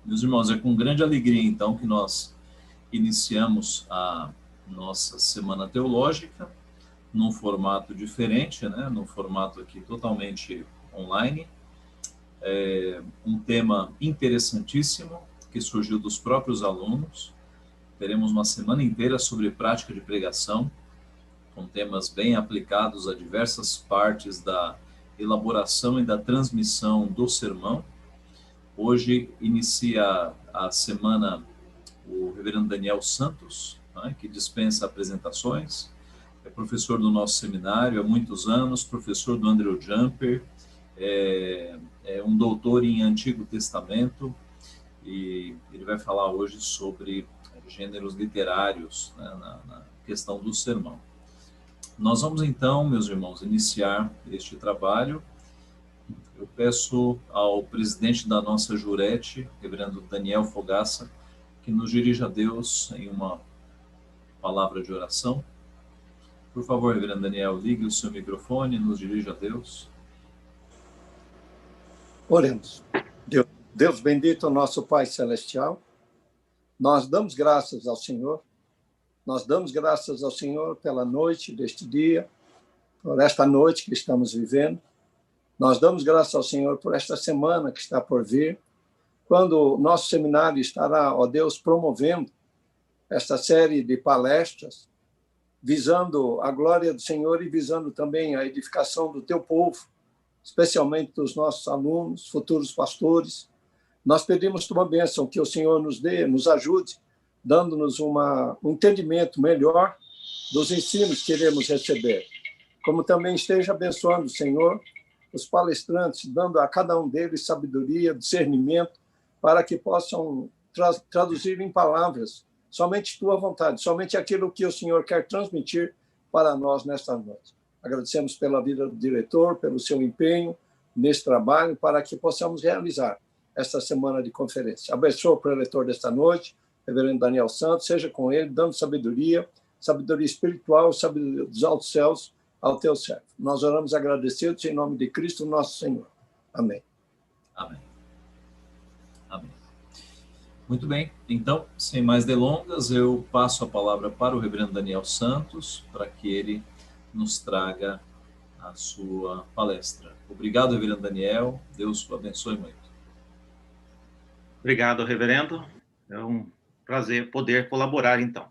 Meus irmãos, é com grande alegria, então, que nós iniciamos a nossa Semana Teológica num formato diferente, né? Num formato aqui totalmente online. Um tema interessantíssimo que surgiu dos próprios alunos. Teremos uma semana inteira sobre prática de pregação, com temas bem aplicados a diversas partes da elaboração e da transmissão do sermão. Hoje inicia a semana o reverendo Daniel Santos, né, que dispensa apresentações, é professor do nosso seminário há muitos anos, professor do Andrew Jumper, é um doutor em Antigo Testamento, e ele vai falar hoje sobre gêneros literários, né, na questão do sermão. Nós vamos então, meus irmãos, iniciar este trabalho. Eu peço ao presidente da nossa jurete, reverendo Daniel Fogaça, que nos dirija a Deus em uma palavra de oração. Por favor, reverendo Daniel, ligue o seu microfone e nos dirija a Deus. Oremos. Deus bendito, nosso Pai Celestial, nós damos graças ao Senhor, nós damos graças ao Senhor pela noite deste dia, por esta noite que estamos vivendo, nós damos graças ao Senhor por esta semana que está por vir, quando o nosso seminário estará, ó Deus, promovendo esta série de palestras, visando a glória do Senhor e visando também a edificação do teu povo, especialmente dos nossos alunos, futuros pastores. Nós pedimos tua bênção, que o Senhor nos dê, nos ajude, dando-nos um entendimento melhor dos ensinos que iremos receber. Como também esteja abençoando, Senhor, os palestrantes, dando a cada um deles sabedoria, discernimento, para que possam traduzir em palavras somente tua vontade, somente aquilo que o Senhor quer transmitir para nós nesta noite. Agradecemos pela vida do diretor, pelo seu empenho nesse trabalho, para que possamos realizar esta semana de conferência. Abençoa o preletor desta noite, reverendo Daniel Santos, seja com ele, dando sabedoria espiritual, sabedoria dos altos céus ao teu servo. Nós oramos agradecidos em nome de Cristo, nosso Senhor. Amém. Amém. Amém. Muito bem, então, sem mais delongas, eu passo a palavra para o reverendo Daniel Santos, para que ele nos traga a sua palestra. Obrigado, reverendo Daniel. Deus o abençoe muito. Obrigado, reverendo. É um prazer poder colaborar, então.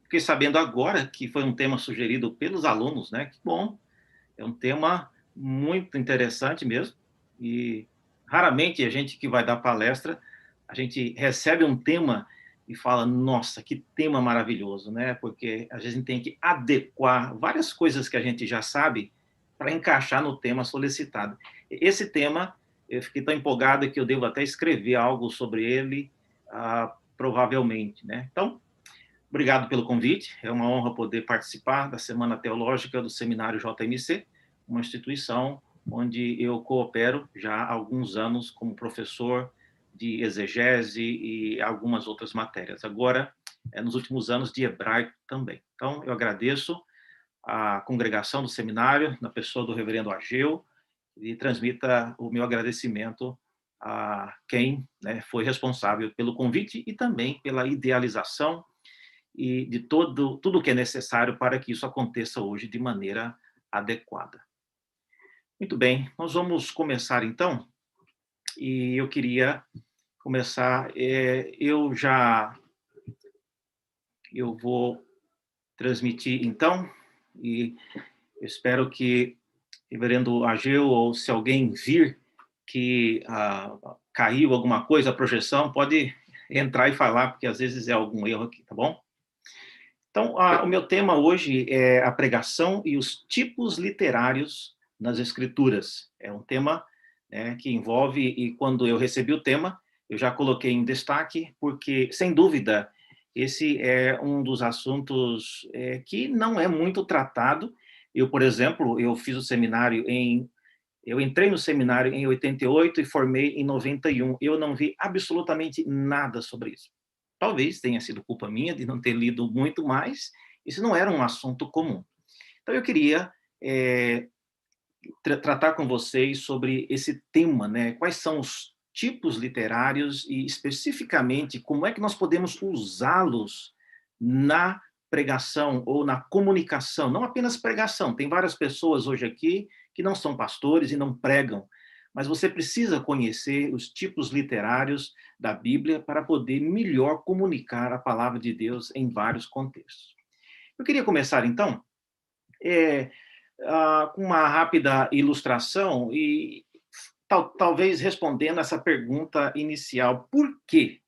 Fiquei sabendo agora que foi um tema sugerido pelos alunos, né? Que bom. É um tema muito interessante mesmo. E raramente a gente que vai dar palestra, a gente recebe um tema e fala, nossa, que tema maravilhoso, né? Porque a gente tem que adequar várias coisas que a gente já sabe para encaixar no tema solicitado. Esse tema, eu fiquei tão empolgado que eu devo até escrever algo sobre ele, provavelmente, né? Então, obrigado pelo convite. É uma honra poder participar da Semana Teológica do Seminário JMC, uma instituição onde eu coopero já há alguns anos como professor de exegese e algumas outras matérias. Agora, nos últimos anos, de hebraico também. Então, eu agradeço a congregação do seminário, na pessoa do reverendo Ageu, e transmita o meu agradecimento a quem, né, foi responsável pelo convite e também pela idealização e de tudo o que é necessário para que isso aconteça hoje de maneira adequada. Muito bem, nós vamos começar então, e eu queria começar, eu vou transmitir então, e eu espero que reverendo Ageu, ou se alguém vir que caiu alguma coisa, a projeção, pode entrar e falar, porque às vezes é algum erro aqui, tá bom? Então, o meu tema hoje é a pregação e os tipos literários nas Escrituras. É um tema, né, que envolve, e quando eu recebi o tema, eu já coloquei em destaque, porque, sem dúvida, esse é um dos assuntos que não é muito tratado. Eu, por exemplo, eu entrei no seminário em 88 e formei em 91. Eu não vi absolutamente nada sobre isso. Talvez tenha sido culpa minha de não ter lido muito mais. Isso não era um assunto comum. Então, eu queria tratar com vocês sobre esse tema, né? Quais são os tipos literários e, especificamente, como é que nós podemos usá-los na pregação ou na comunicação, não apenas pregação. Tem várias pessoas hoje aqui que não são pastores e não pregam, mas você precisa conhecer os tipos literários da Bíblia para poder melhor comunicar a palavra de Deus em vários contextos. Eu queria começar, então, com uma rápida ilustração e talvez respondendo essa pergunta inicial: por quê?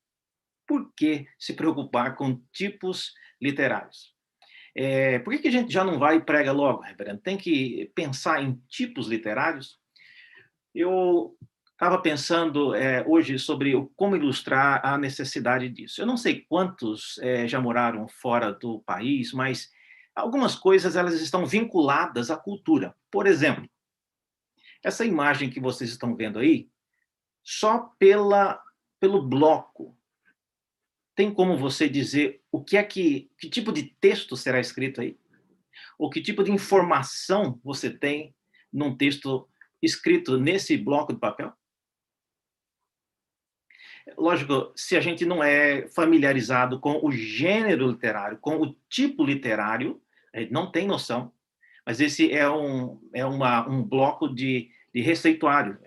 Por que se preocupar com tipos literários? Por que a gente já não vai e prega logo, reverendo? Tem que pensar em tipos literários? Eu estava pensando hoje sobre como ilustrar a necessidade disso. Eu não sei quantos já moraram fora do país, mas algumas coisas elas estão vinculadas à cultura. Por exemplo, essa imagem que vocês estão vendo aí, só pelo bloco, tem como você dizer o que tipo de texto será escrito aí? Ou que tipo de informação você tem num texto escrito nesse bloco de papel? Lógico, se a gente não é familiarizado com o gênero literário, com o tipo literário, a gente não tem noção, mas esse é um bloco de receituário.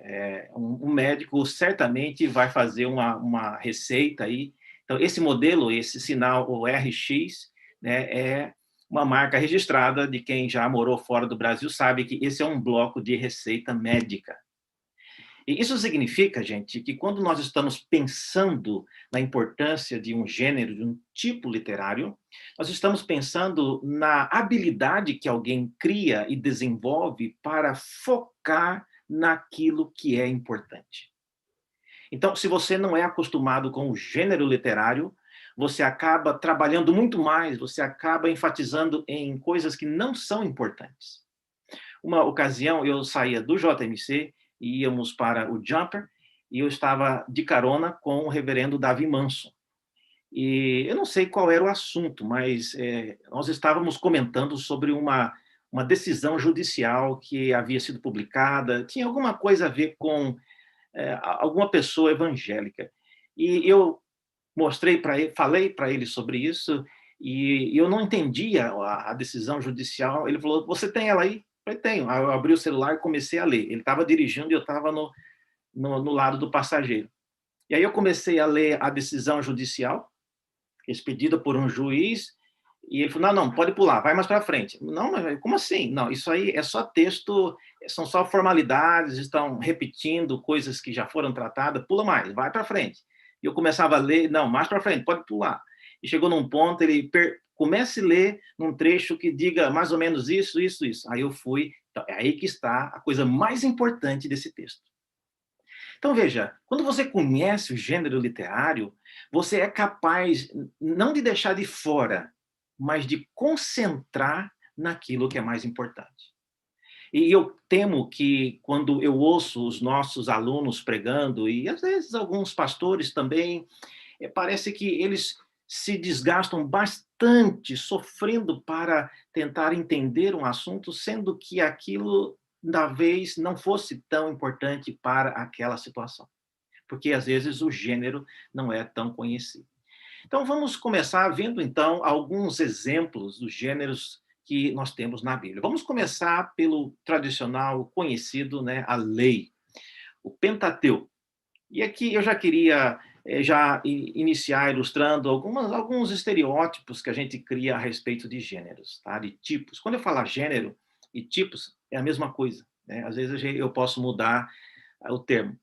Um médico certamente vai fazer uma receita aí. Então, esse modelo, esse sinal, o RX, né, é uma marca registrada de quem já morou fora do Brasil, sabe que esse é um bloco de receita médica. E isso significa, gente, que quando nós estamos pensando na importância de um gênero, de um tipo literário, nós estamos pensando na habilidade que alguém cria e desenvolve para focar naquilo que é importante. Então, se você não é acostumado com o gênero literário, você acaba trabalhando muito mais, você acaba enfatizando em coisas que não são importantes. Uma ocasião, eu saía do JMC e íamos para o Jumper, e eu estava de carona com o reverendo Davi Manson. E eu não sei qual era o assunto, mas nós estávamos comentando sobre uma decisão judicial que havia sido publicada, tinha alguma coisa a ver com alguma pessoa evangélica. E eu mostrei para ele, falei para ele sobre isso, e eu não entendia a decisão judicial. Ele falou: você tem ela aí? Eu falei: tenho. Aí eu abri o celular e comecei a ler. Ele estava dirigindo e eu estava no lado do passageiro. E aí eu comecei a ler a decisão judicial, expedida por um juiz, e ele falou: não, pode pular, vai mais para frente. Não, mas como assim? Não, isso aí é só texto, são só formalidades, estão repetindo coisas que já foram tratadas, pula mais, vai para frente. E eu começava a ler: não, mais para frente, pode pular. E chegou num ponto, ele comece a ler num trecho que diga mais ou menos isso, isso, isso. Aí eu fui, então, é aí que está a coisa mais importante desse texto. Então, veja, quando você conhece o gênero literário, você é capaz não de deixar de fora, mas de concentrar naquilo que é mais importante. E eu temo que, quando eu ouço os nossos alunos pregando, e às vezes alguns pastores também, parece que eles se desgastam bastante, sofrendo para tentar entender um assunto, sendo que aquilo, talvez, não fosse tão importante para aquela situação. Porque, às vezes, o gênero não é tão conhecido. Então, vamos começar vendo, então, alguns exemplos dos gêneros que nós temos na Bíblia. Vamos começar pelo tradicional, conhecido, né, a lei, o Pentateuco. E aqui eu já queria iniciar ilustrando alguns estereótipos que a gente cria a respeito de gêneros, tá? De tipos. Quando eu falar gênero e tipos, é a mesma coisa, né? Às vezes eu posso mudar o termo.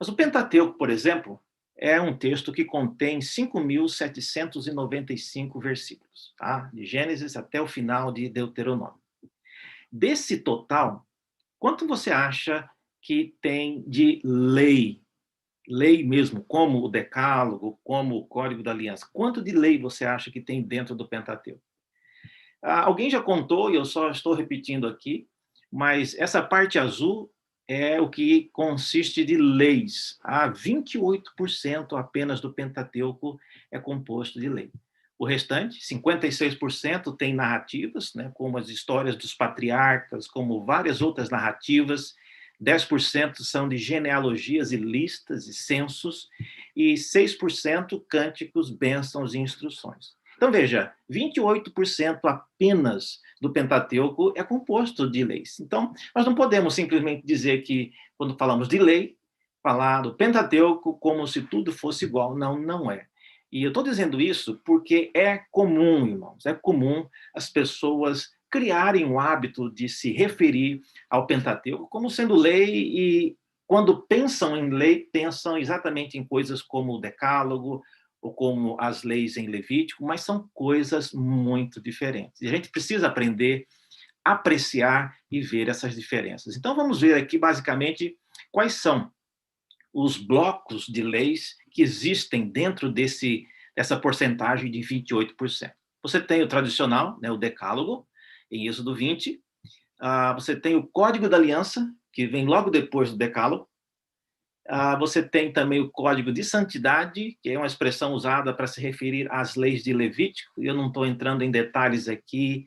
Mas o Pentateuco, por exemplo, é um texto que contém 5.795 versículos, tá? De Gênesis até o final de Deuteronômio. Desse total, quanto você acha que tem de lei? Lei mesmo, como o Decálogo, como o Código da Aliança. Quanto de lei você acha que tem dentro do Pentateuco? Alguém já contou, e eu só estou repetindo aqui, mas essa parte azul é o que consiste de leis. 28% apenas do Pentateuco é composto de lei. O restante, 56%, tem narrativas, né, como as histórias dos patriarcas, como várias outras narrativas 10% são de genealogias e listas e censos, e 6% cânticos, bênçãos e instruções. Então, veja, 28% apenas do Pentateuco é composto de leis. Então, nós não podemos simplesmente dizer que, quando falamos de lei, falar do Pentateuco como se tudo fosse igual. Não, não é. E eu estou dizendo isso porque é comum, irmãos, é comum as pessoas criarem o hábito de se referir ao Pentateuco como sendo lei, e quando pensam em lei, pensam exatamente em coisas como o Decálogo ou como as leis em Levítico, mas são coisas muito diferentes. E a gente precisa aprender a apreciar e ver essas diferenças. Então, vamos ver aqui, basicamente, quais são os blocos de leis que existem dentro dessa porcentagem de 28%. Você tem o tradicional, né, o Decálogo, em Êxodo 20. Você tem o Código da Aliança, que vem logo depois do Decálogo. Você tem também o Código de Santidade, que é uma expressão usada para se referir às leis de Levítico. Eu não estou entrando em detalhes aqui,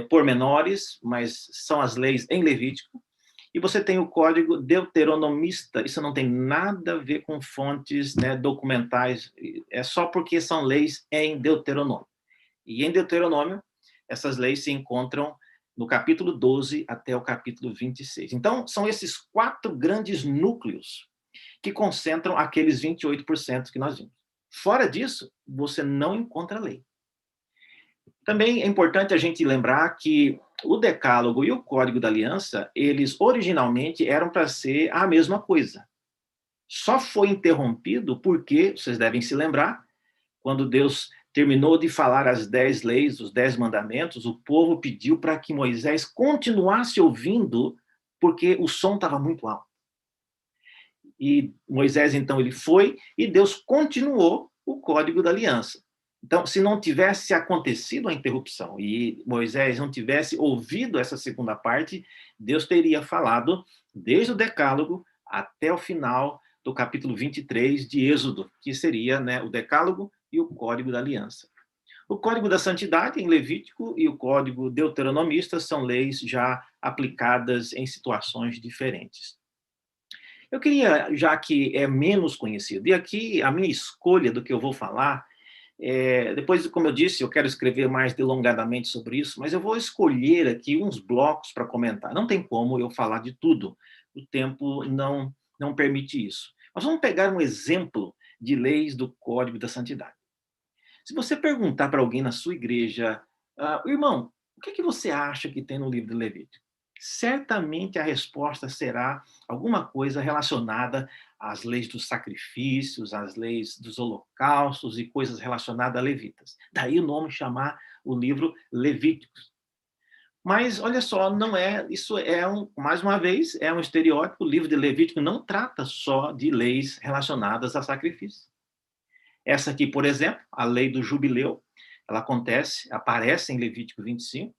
pormenores, mas são as leis em Levítico. E você tem o Código Deuteronomista. Isso não tem nada a ver com fontes, né, documentais, é só porque são leis em Deuteronômio. E em Deuteronômio, essas leis se encontram no capítulo 12 até o capítulo 26. Então, são esses 4 grandes núcleos que concentram aqueles 28% que nós vimos. Fora disso, você não encontra lei. Também é importante a gente lembrar que o Decálogo e o Código da Aliança, eles originalmente eram para ser a mesma coisa. Só foi interrompido porque, vocês devem se lembrar, quando Deus terminou de falar as 10 leis, os 10 mandamentos, o povo pediu para que Moisés continuasse ouvindo, porque o som estava muito alto. E Moisés, então, ele foi, e Deus continuou o Código da Aliança. Então, se não tivesse acontecido a interrupção e Moisés não tivesse ouvido essa segunda parte, Deus teria falado desde o Decálogo até o final do capítulo 23 de Êxodo, que seria, né, o Decálogo e o Código da Aliança. O Código da Santidade, em Levítico, e o Código Deuteronomista são leis já aplicadas em situações diferentes. Eu queria, já que é menos conhecido, e aqui a minha escolha do que eu vou falar, depois, como eu disse, eu quero escrever mais delongadamente sobre isso, mas eu vou escolher aqui uns blocos para comentar. Não tem como eu falar de tudo, o tempo não permite isso. Mas vamos pegar um exemplo de leis do Código da Santidade. Se você perguntar para alguém na sua igreja, irmão, o que você acha que tem no livro de Levítico? Certamente a resposta será alguma coisa relacionada às leis dos sacrifícios, às leis dos holocaustos e coisas relacionadas a levitas. Daí o nome chamar o livro Levíticos. Mas, olha só, não é, isso mais uma vez, é um estereótipo. O livro de Levítico não trata só de leis relacionadas a sacrifício. Essa aqui, por exemplo, a lei do jubileu, ela aparece em Levítico 25,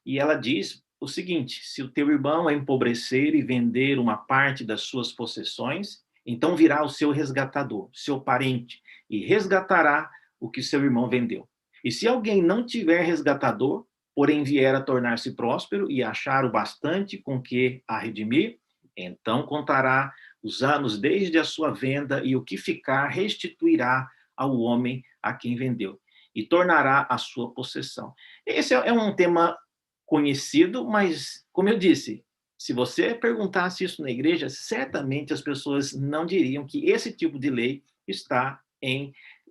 e ela diz o seguinte: se o teu irmão empobrecer e vender uma parte das suas possessões, então virá o seu resgatador, seu parente, e resgatará o que seu irmão vendeu. E se alguém não tiver resgatador, porém vier a tornar-se próspero e achar o bastante com que a redimir, então contará os anos desde a sua venda, e o que ficar restituirá ao homem a quem vendeu, e tornará a sua possessão. Esse é um tema conhecido, mas, como eu disse, se você perguntasse isso na igreja, certamente as pessoas não diriam que esse tipo de lei está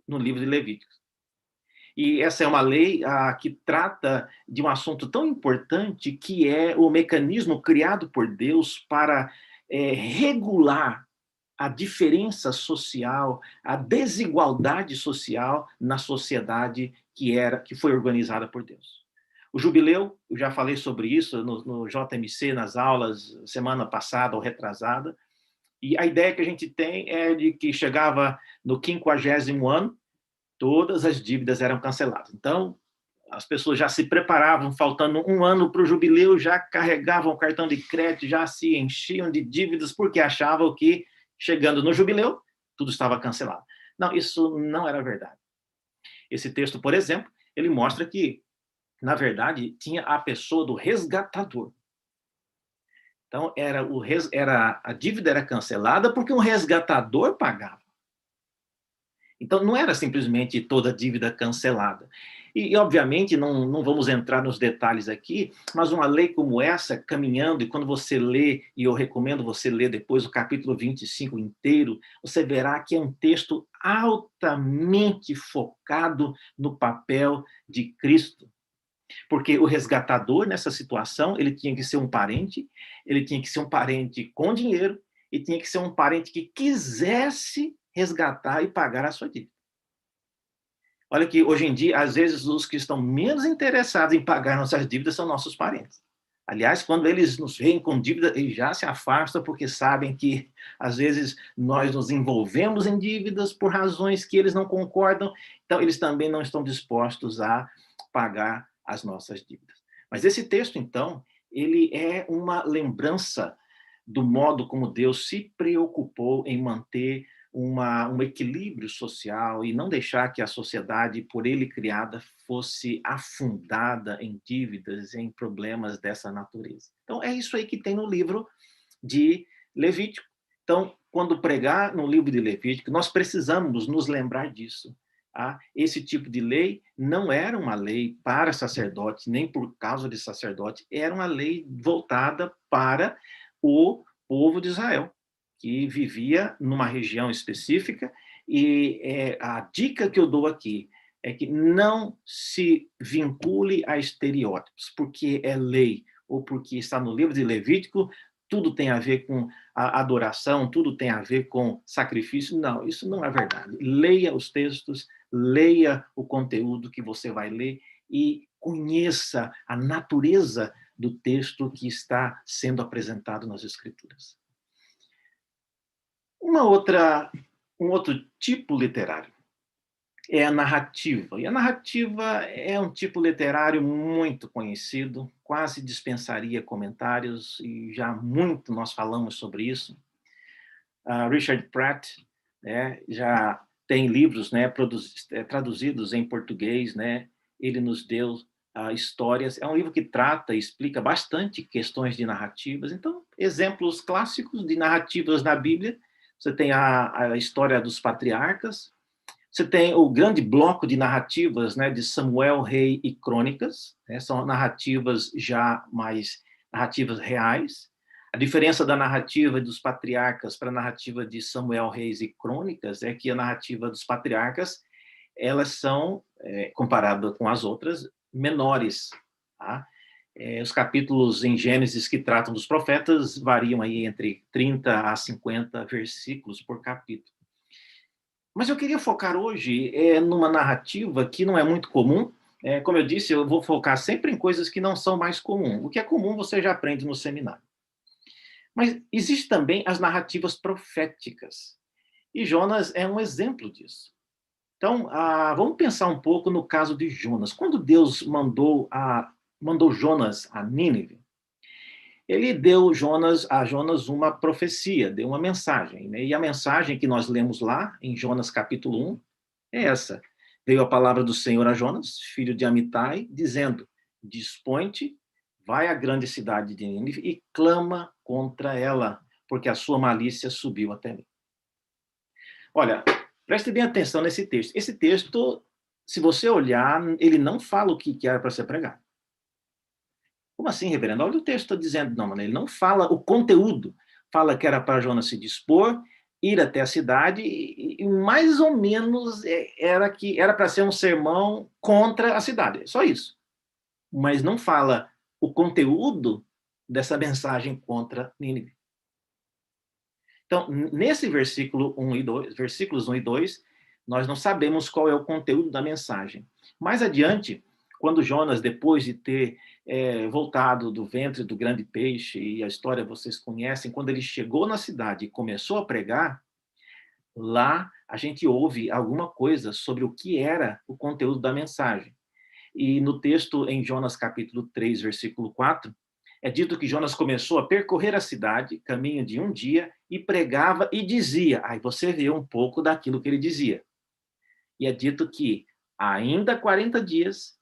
no livro de Levítico. E essa é uma lei que trata de um assunto tão importante, que é o mecanismo criado por Deus para regular a diferença social, a desigualdade social na sociedade que foi organizada por Deus. O jubileu, eu já falei sobre isso no JMC, nas aulas, semana passada ou retrasada, e a ideia que a gente tem é de que chegava no 50º ano, todas as dívidas eram canceladas. Então, as pessoas já se preparavam, faltando um ano para o jubileu, já carregavam o cartão de crédito, já se enchiam de dívidas, porque achavam que, chegando no jubileu, tudo estava cancelado. Não, isso não era verdade. Esse texto, por exemplo, ele mostra que, na verdade, tinha a pessoa do resgatador. Então, a dívida era cancelada porque um resgatador pagava. Então, não era simplesmente toda a dívida cancelada. Obviamente, não vamos entrar nos detalhes aqui, mas uma lei como essa, caminhando, e quando você lê, e eu recomendo você ler depois o capítulo 25 inteiro, você verá que é um texto altamente focado no papel de Cristo. Porque o resgatador, nessa situação, ele tinha que ser um parente, ele tinha que ser um parente com dinheiro, e tinha que ser um parente que quisesse resgatar e pagar a sua dívida. Olha que hoje em dia, às vezes, os que estão menos interessados em pagar nossas dívidas são nossos parentes. Aliás, quando eles nos veem com dívida, eles já se afastam porque sabem que, às vezes, nós nos envolvemos em dívidas por razões que eles não concordam, então eles também não estão dispostos a pagar as nossas dívidas. Mas esse texto, então, ele é uma lembrança do modo como Deus se preocupou em manter um equilíbrio social e não deixar que a sociedade, por ele criada, fosse afundada em dívidas, em problemas dessa natureza. Então, é isso aí que tem no livro de Levítico. Então, quando pregar no livro de Levítico, nós precisamos nos lembrar disso. Tá? Esse tipo de lei não era uma lei para sacerdote, nem por causa de sacerdote, era uma lei voltada para o povo de Israel, que vivia numa região específica, e a dica que eu dou aqui é que não se vincule a estereótipos, porque é lei, ou porque está no livro de Levítico, tudo tem a ver com a adoração, tudo tem a ver com sacrifício. Não, isso não é verdade. Leia os textos, leia o conteúdo que você vai ler e conheça a natureza do texto que está sendo apresentado nas Escrituras. Um outro tipo literário é a narrativa. E a narrativa é um tipo literário muito conhecido, quase dispensaria comentários, e já muito nós falamos sobre isso. Richard Pratt, né, já tem livros, né, traduzidos em português, né, ele nos deu histórias. É um livro que trata e explica bastante questões de narrativas. Então, exemplos clássicos de narrativas na Bíblia. Você tem a história dos patriarcas, você tem o grande bloco de narrativas, né, de Samuel, Rei e Crônicas, né, são narrativas já mais narrativas reais. A diferença da narrativa dos patriarcas para a narrativa de Samuel, Reis e Crônicas é que a narrativa dos patriarcas, elas são, comparada com as outras, menores. Tá? Os capítulos em Gênesis que tratam dos profetas variam aí entre 30 a 50 versículos por capítulo. Mas eu queria focar hoje numa narrativa que não é muito comum. Como eu disse, eu vou focar sempre em coisas que não são mais comuns. O que é comum você já aprende no seminário. Mas existem também as narrativas proféticas. E Jonas é um exemplo disso. Então, vamos pensar um pouco no caso de Jonas. Quando Deus mandou Jonas a Nínive, ele deu a Jonas uma profecia, deu uma mensagem. Né? E a mensagem que nós lemos lá, em Jonas capítulo 1, é essa. Veio a palavra do Senhor a Jonas, filho de Amitai, dizendo: dispõe-te, vai à grande cidade de Nínive e clama contra ela, porque a sua malícia subiu até mim. Olha, preste bem atenção nesse texto. Esse texto, se você olhar, ele não fala o que era para ser pregado. Como assim, reverendo? Olha o texto está dizendo. Não, mano, ele não fala o conteúdo. Fala que era para Jonas se dispor, ir até a cidade, e mais ou menos era para ser um sermão contra a cidade. Só isso. Mas não fala o conteúdo dessa mensagem contra Nínive. Então, nesse versículos 1 e 2, nós não sabemos qual é o conteúdo da mensagem. Mais adiante, quando Jonas, depois de ter voltado do ventre do grande peixe, e a história vocês conhecem, quando ele chegou na cidade e começou a pregar, lá a gente ouve alguma coisa sobre o que era o conteúdo da mensagem. E no texto em Jonas capítulo 3, versículo 4, é dito que Jonas começou a percorrer a cidade, caminho de um dia, e pregava e dizia. Aí você vê um pouco daquilo que ele dizia. E é dito que ainda 40 dias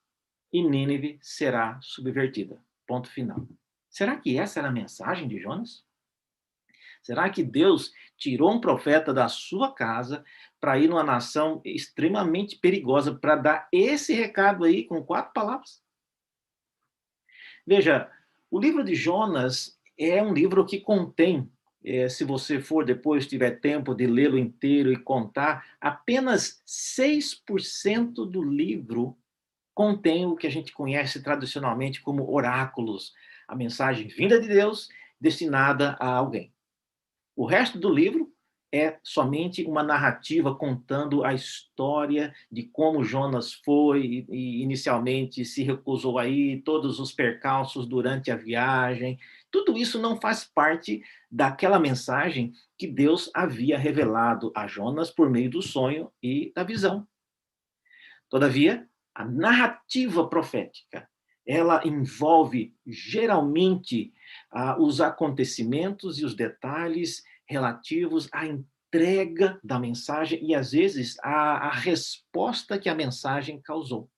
e Nínive será subvertida. Ponto final. Será que essa era a mensagem de Jonas? Será que Deus tirou um profeta da sua casa para ir numa nação extremamente perigosa para dar esse recado aí com 4 palavras? Veja, o livro de Jonas é um livro que contém, se você for depois tiver tempo de lê-lo inteiro e contar, apenas 6% do livro contém o que a gente conhece tradicionalmente como oráculos, a mensagem vinda de Deus destinada a alguém. O resto do livro é somente uma narrativa contando a história de como Jonas foi e inicialmente se recusou a ir, todos os percalços durante a viagem. Tudo isso não faz parte daquela mensagem que Deus havia revelado a Jonas por meio do sonho e da visão. Todavia, a narrativa profética, ela envolve geralmente os acontecimentos e os detalhes relativos à entrega da mensagem e, às vezes, a resposta que a mensagem causou.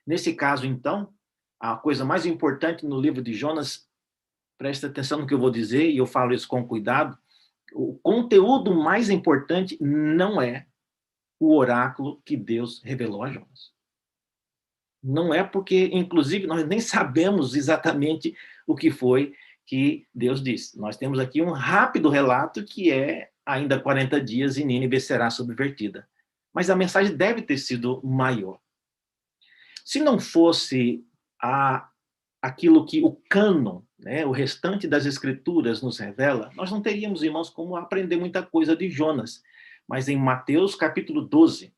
Nesse caso, então, a coisa mais importante no livro de Jonas, presta atenção no que eu vou dizer, e eu falo isso com cuidado, o conteúdo mais importante não é o oráculo que Deus revelou a Jonas. Não é porque, inclusive, nós nem sabemos exatamente o que foi que Deus disse. Nós temos aqui um rápido relato que é ainda 40 dias e Nínive será subvertida. Mas a mensagem deve ter sido maior. Se não fosse aquilo que o cânon, né, o restante das escrituras nos revela, nós não teríamos, irmãos, como aprender muita coisa de Jonas. Mas em Mateus capítulo 12,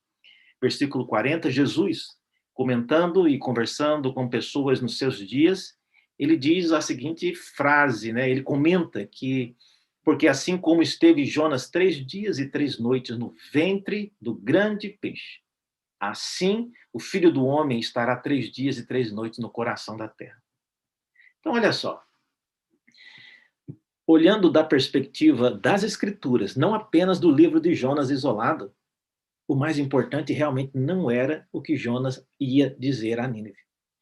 versículo 40, Jesus, comentando e conversando com pessoas nos seus dias, ele diz a seguinte frase, né? Ele comenta que, porque assim como esteve Jonas 3 dias e 3 noites no ventre do grande peixe, assim o Filho do Homem estará 3 dias e 3 noites no coração da terra. Então, olha só, olhando da perspectiva das Escrituras, não apenas do livro de Jonas isolado, o mais importante realmente não era o que Jonas ia dizer a Nínive.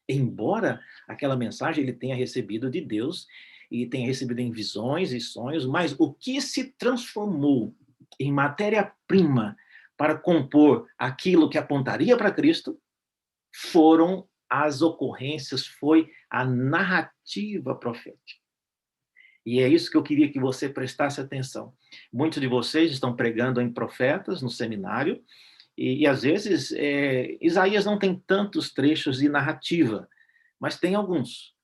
Embora aquela mensagem ele tenha recebido de Deus e tenha recebido em visões e sonhos, mas o que se transformou em matéria-prima para compor aquilo que apontaria para Cristo foram as ocorrências, foi a narrativa profética. E é isso que eu queria que você prestasse atenção. Muitos de vocês estão pregando em profetas no seminário, e às vezes, Isaías não tem tantos trechos de narrativa, mas tem alguns.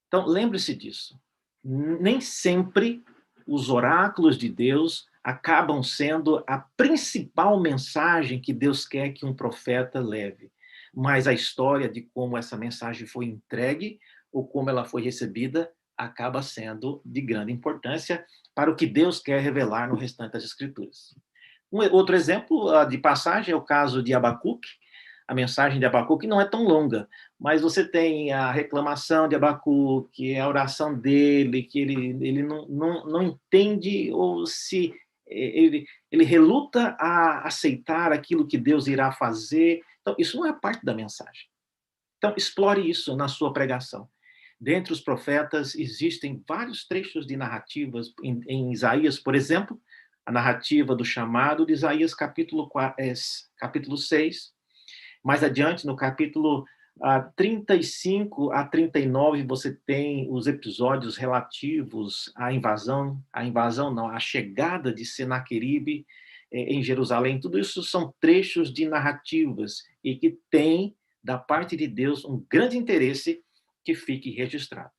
Então, lembre-se disso. Nem sempre os oráculos de Deus acabam sendo a principal mensagem que Deus quer que um profeta leve. Mas a história de como essa mensagem foi entregue ou como ela foi recebida acaba sendo de grande importância para o que Deus quer revelar no restante das Escrituras. Um outro exemplo de passagem é o caso de Abacuque. A mensagem de Abacuque não é tão longa, mas você tem a reclamação de Abacuque, a oração dele, que ele não entende ou se ele reluta a aceitar aquilo que Deus irá fazer. Então, isso não é parte da mensagem. Então, explore isso na sua pregação. Dentre os profetas, existem vários trechos de narrativas. Em Isaías, por exemplo, a narrativa do chamado de Isaías, capítulo 6. Mais adiante, no capítulo 35 a 39, você tem os episódios relativos à à chegada de Senaqueribe em Jerusalém. Tudo isso são trechos de narrativas e que tem, da parte de Deus, um grande interesse que fique registrado.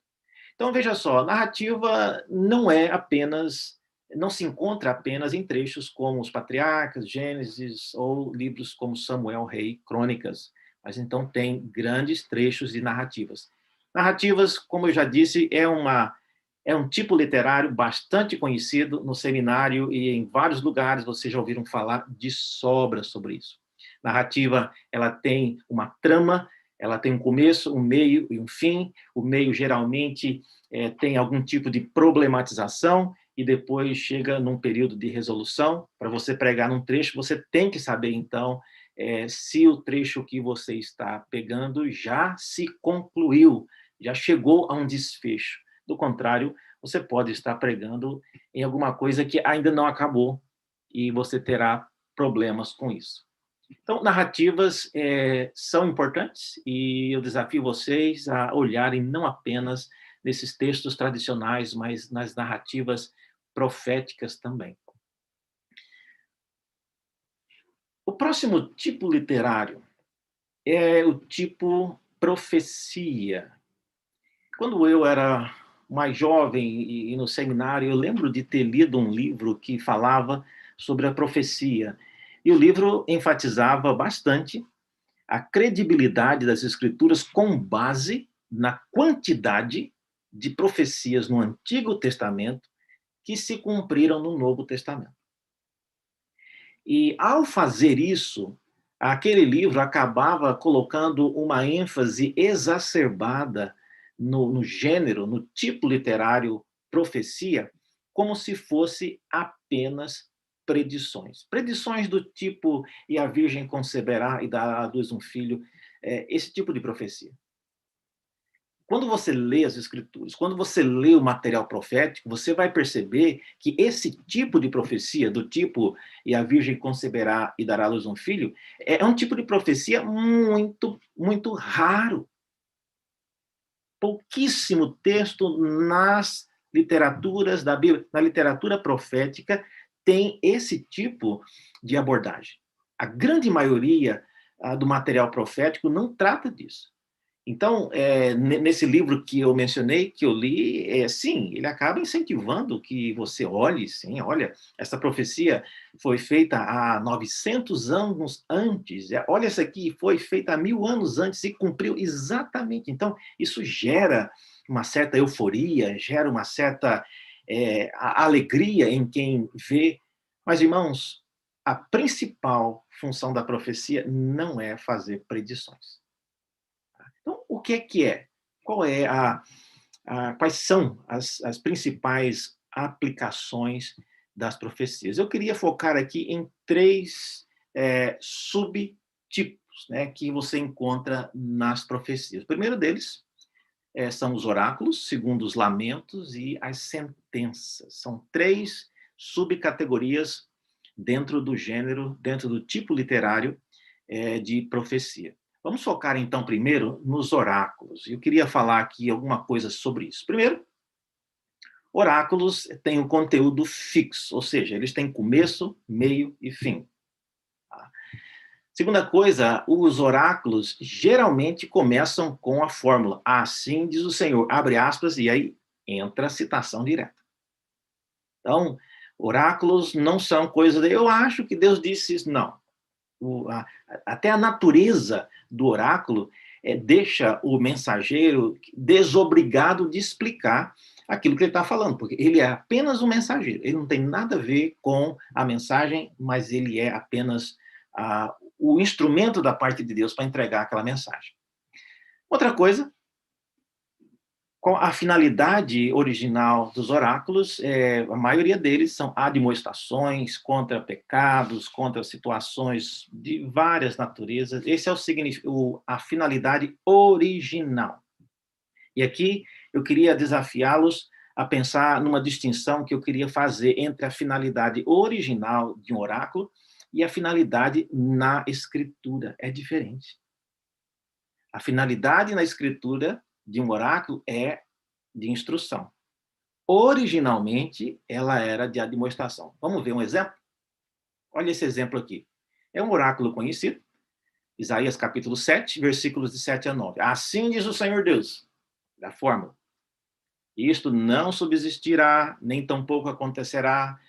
Então, veja só, a narrativa não se encontra apenas em trechos como os Patriarcas, Gênesis, ou livros como Samuel, Rei, Crônicas, mas então tem grandes trechos de narrativas. Narrativas, como eu já disse, é um tipo literário bastante conhecido no seminário e em vários lugares vocês já ouviram falar de sobra sobre isso. Narrativa, ela tem uma trama, ela tem um começo, um meio e um fim. O meio geralmente tem algum tipo de problematização e depois chega num período de resolução. Para você pregar num trecho, você tem que saber, então, se o trecho que você está pegando já se concluiu, já chegou a um desfecho. Do contrário, você pode estar pregando em alguma coisa que ainda não acabou e você terá problemas com isso. Então, narrativas são importantes e eu desafio vocês a olharem não apenas nesses textos tradicionais, mas nas narrativas proféticas também. O próximo tipo literário é o tipo profecia. Quando eu era mais jovem e no seminário, eu lembro de ter lido um livro que falava sobre a profecia. E o livro enfatizava bastante a credibilidade das escrituras com base na quantidade de profecias no Antigo Testamento que se cumpriram no Novo Testamento. E, ao fazer isso, aquele livro acabava colocando uma ênfase exacerbada no gênero, no tipo literário profecia, como se fosse apenas predições. Predições do tipo, e a virgem conceberá e dará à luz um filho, esse tipo de profecia. Quando você lê as escrituras, quando você lê o material profético, você vai perceber que esse tipo de profecia, do tipo, e a virgem conceberá e dará à luz um filho, é um tipo de profecia muito, muito raro. Pouquíssimo texto nas literaturas da Bíblia, na literatura profética, tem esse tipo de abordagem. A grande maioria do material profético não trata disso. Então, nesse livro que eu mencionei, que eu li, sim, ele acaba incentivando que você olhe, sim, olha, essa profecia foi feita há 900 anos antes, olha, essa aqui foi feita há 1000 anos antes e cumpriu exatamente. Então, isso gera uma certa euforia, gera uma certa alegria em quem vê. Mas, irmãos, a principal função da profecia não é fazer predições. Então, o que é que é? Qual é quais são as principais aplicações das profecias? Eu queria focar aqui em 3 subtipos, né, que você encontra nas profecias. O primeiro deles são os oráculos, segundo os lamentos e as sentenças. São 3 subcategorias dentro do gênero, dentro do tipo literário de profecia. Vamos focar, então, primeiro nos oráculos. Eu queria falar aqui alguma coisa sobre isso. Primeiro, oráculos têm um conteúdo fixo, ou seja, eles têm começo, meio e fim. Segunda coisa, os oráculos geralmente começam com a fórmula assim diz o Senhor, abre aspas, e aí entra a citação direta. Então, oráculos não são coisa de eu acho que Deus disse isso, não. Até a natureza do oráculo deixa o mensageiro desobrigado de explicar aquilo que ele está falando, porque ele é apenas um mensageiro, ele não tem nada a ver com a mensagem, mas ele é apenas o instrumento da parte de Deus para entregar aquela mensagem. Outra coisa, com a finalidade original dos oráculos, a maioria deles são admoestações contra pecados, contra situações de várias naturezas. Esse é a finalidade original. E aqui eu queria desafiá-los a pensar numa distinção que eu queria fazer entre a finalidade original de um oráculo e a finalidade na Escritura. É diferente. A finalidade na Escritura de um oráculo é de instrução. Originalmente, ela era de admoestação. Vamos ver um exemplo? Olha esse exemplo aqui. É um oráculo conhecido, Isaías capítulo 7, versículos de 7 a 9. Assim diz o Senhor Deus, da fórmula. Isto não subsistirá, nem tampouco acontecerá,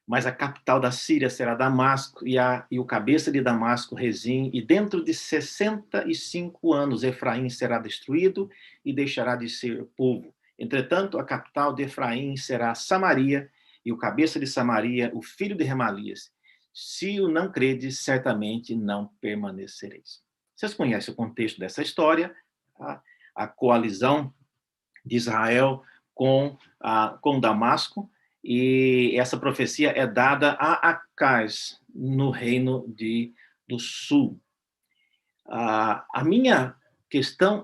mas a capital da Síria será Damasco, e o cabeça de Damasco, Rezim, e dentro de 65 anos Efraim será destruído e deixará de ser povo. Entretanto, a capital de Efraim será Samaria, e o cabeça de Samaria, o filho de Remalias. Se o não credes, certamente não permanecereis. Vocês conhecem o contexto dessa história, a coalizão de Israel com Damasco, e essa profecia é dada a Acaz, no reino do sul. A minha questão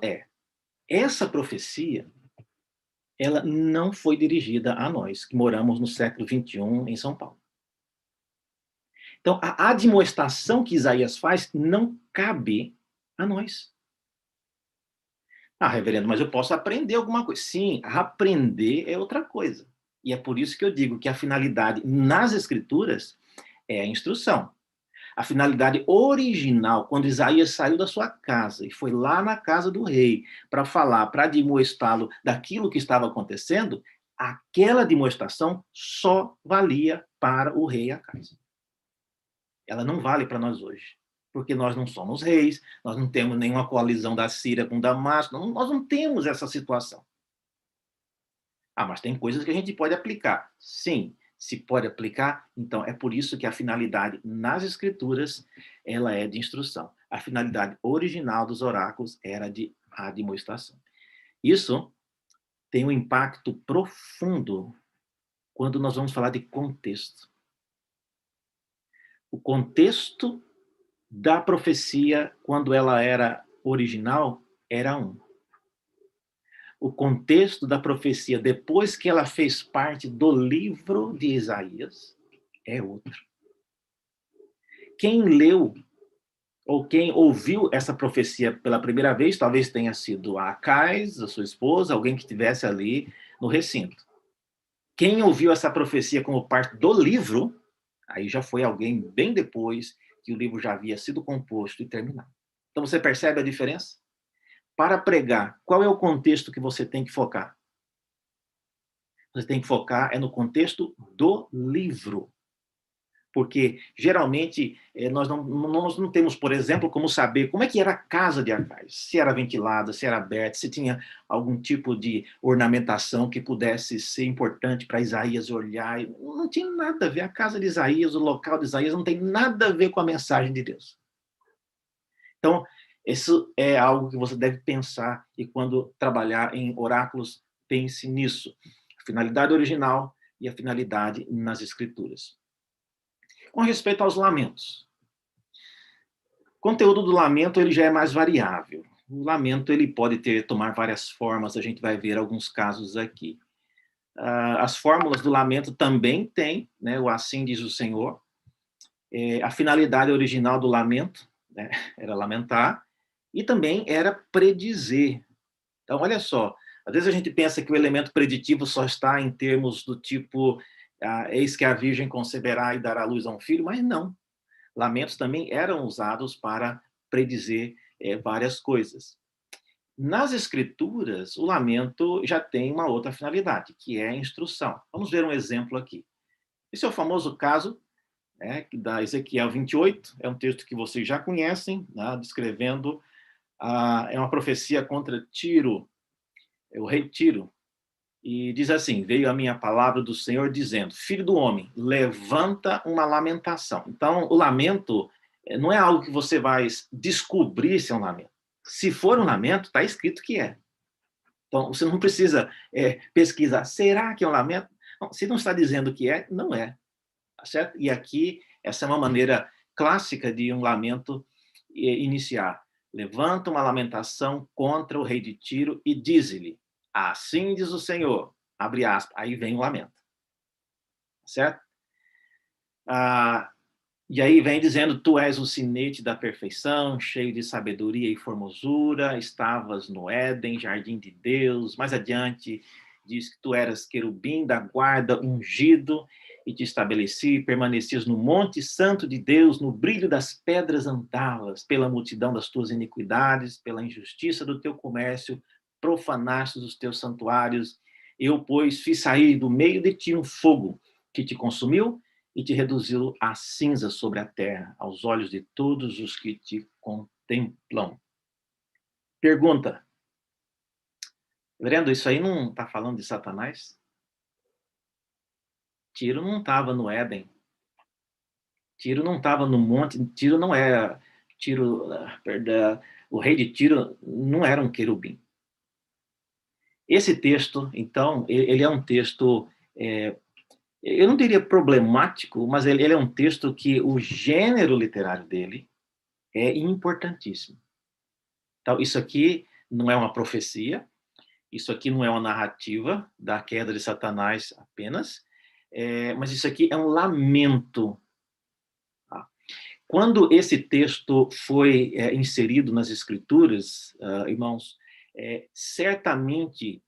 essa profecia, ela não foi dirigida a nós, que moramos no século XXI em São Paulo. Então, a admoestação que Isaías faz não cabe a nós. Ah, reverendo, mas eu posso aprender alguma coisa. Sim, aprender é outra coisa. E é por isso que eu digo que a finalidade nas Escrituras é a instrução. A finalidade original, quando Isaías saiu da sua casa e foi lá na casa do rei para falar, para admoestá-lo daquilo que estava acontecendo, aquela demonstração só valia para o rei Acais. Ela não vale para nós hoje, porque nós não somos reis, nós não temos nenhuma coalizão da Síria com Damasco, nós não temos essa situação. Ah, mas tem coisas que a gente pode aplicar. Sim, se pode aplicar, então é por isso que a finalidade nas Escrituras, ela é de instrução. A finalidade original dos oráculos era de admoestação. Isso tem um impacto profundo quando nós vamos falar de contexto. O contexto da profecia, quando ela era original, era um. O contexto da profecia, depois que ela fez parte do livro de Isaías, é outro. Quem leu, ou quem ouviu essa profecia pela primeira vez, talvez tenha sido a Acais, a sua esposa, alguém que estivesse ali no recinto. Quem ouviu essa profecia como parte do livro, aí já foi alguém bem depois que o livro já havia sido composto e terminado. Então você percebe a diferença? Para pregar, qual é o contexto que você tem que focar? Você tem que focar no contexto do livro. Porque, geralmente, nós não temos, por exemplo, como saber como é que era a casa de Acais. Se era ventilada, se era aberta, se tinha algum tipo de ornamentação que pudesse ser importante para Isaías olhar. Não tinha nada a ver. A casa de Isaías, o local de Isaías, não tem nada a ver com a mensagem de Deus. Então, isso é algo que você deve pensar, e quando trabalhar em oráculos, pense nisso. A finalidade original e a finalidade nas Escrituras. Com respeito aos lamentos. O conteúdo do lamento ele já é mais variável. O lamento ele pode tomar várias formas, a gente vai ver alguns casos aqui. As fórmulas do lamento também têm, né, o assim diz o Senhor. A finalidade original do lamento, né, era lamentar, e também era predizer. Então, olha só, às vezes a gente pensa que o elemento preditivo só está em termos do tipo, eis que a virgem conceberá e dará luz a um filho, mas não. Lamentos também eram usados para predizer várias coisas. Nas Escrituras, o lamento já tem uma outra finalidade, que é a instrução. Vamos ver um exemplo aqui. Esse é o famoso caso da Ezequiel 28, é um texto que vocês já conhecem, né, descrevendo, é uma profecia contra Tiro, o rei Tiro, e diz assim: veio a minha palavra do Senhor dizendo, filho do homem, levanta uma lamentação. Então, o lamento não é algo que você vai descobrir se é um lamento. Se for um lamento, está escrito que é. Então, você não precisa pesquisar, será que é um lamento? Não, se não está dizendo que é, não é. Tá certo? E aqui, essa é uma maneira clássica de um lamento iniciar. Levanta uma lamentação contra o rei de Tiro e diz-lhe, assim diz o Senhor, abre aspas, aí vem o lamento. Certo? E aí vem dizendo, tu és o sinete da perfeição, cheio de sabedoria e formosura, estavas no Éden, jardim de Deus. Mais adiante, diz que tu eras querubim da guarda, ungido, e te estabeleci, permanecias no monte santo de Deus, no brilho das pedras andavas, pela multidão das tuas iniquidades, pela injustiça do teu comércio, profanaste os teus santuários. Eu, pois, fiz sair do meio de ti um fogo que te consumiu e te reduziu a cinza sobre a terra, aos olhos de todos os que te contemplam. Pergunta. Vendo, isso aí não está falando de Satanás? Tiro não estava no Éden. Tiro não estava no monte. Tiro não era... perdão, o rei de Tiro não era um querubim. Esse texto, então, ele é um texto... eu não diria problemático, mas ele é um texto que o gênero literário dele é importantíssimo. Então, isso aqui não é uma profecia, Isso aqui não é uma narrativa da queda de Satanás apenas, mas isso aqui é um lamento. Tá? Quando esse texto foi inserido nas Escrituras, irmãos, certamente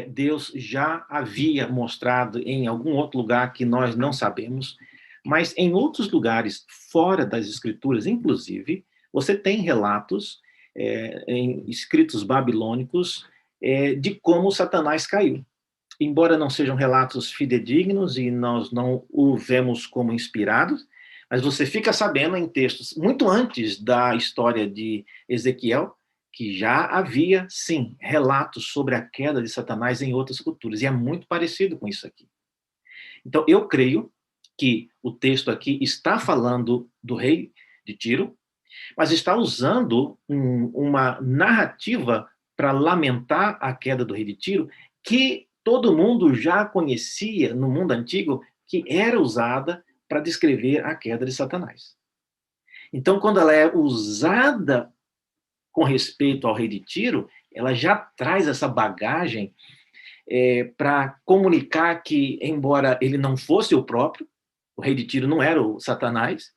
Deus já havia mostrado em algum outro lugar que nós não sabemos, mas em outros lugares fora das Escrituras, inclusive, você tem relatos em escritos babilônicos de como Satanás caiu. Embora não sejam relatos fidedignos e nós não o vemos como inspirados, mas você fica sabendo em textos muito antes da história de Ezequiel que já havia, sim, relatos sobre a queda de Satanás em outras culturas, e é muito parecido com isso aqui. Então, eu creio que o texto aqui está falando do rei de Tiro, mas está usando uma narrativa para lamentar a queda do rei de Tiro, que todo mundo já conhecia no mundo antigo, que era usada para descrever a queda de Satanás. Então, quando ela é usada com respeito ao rei de Tiro, ela já traz essa bagagem para comunicar que, embora ele não fosse o próprio, o rei de Tiro não era o Satanás,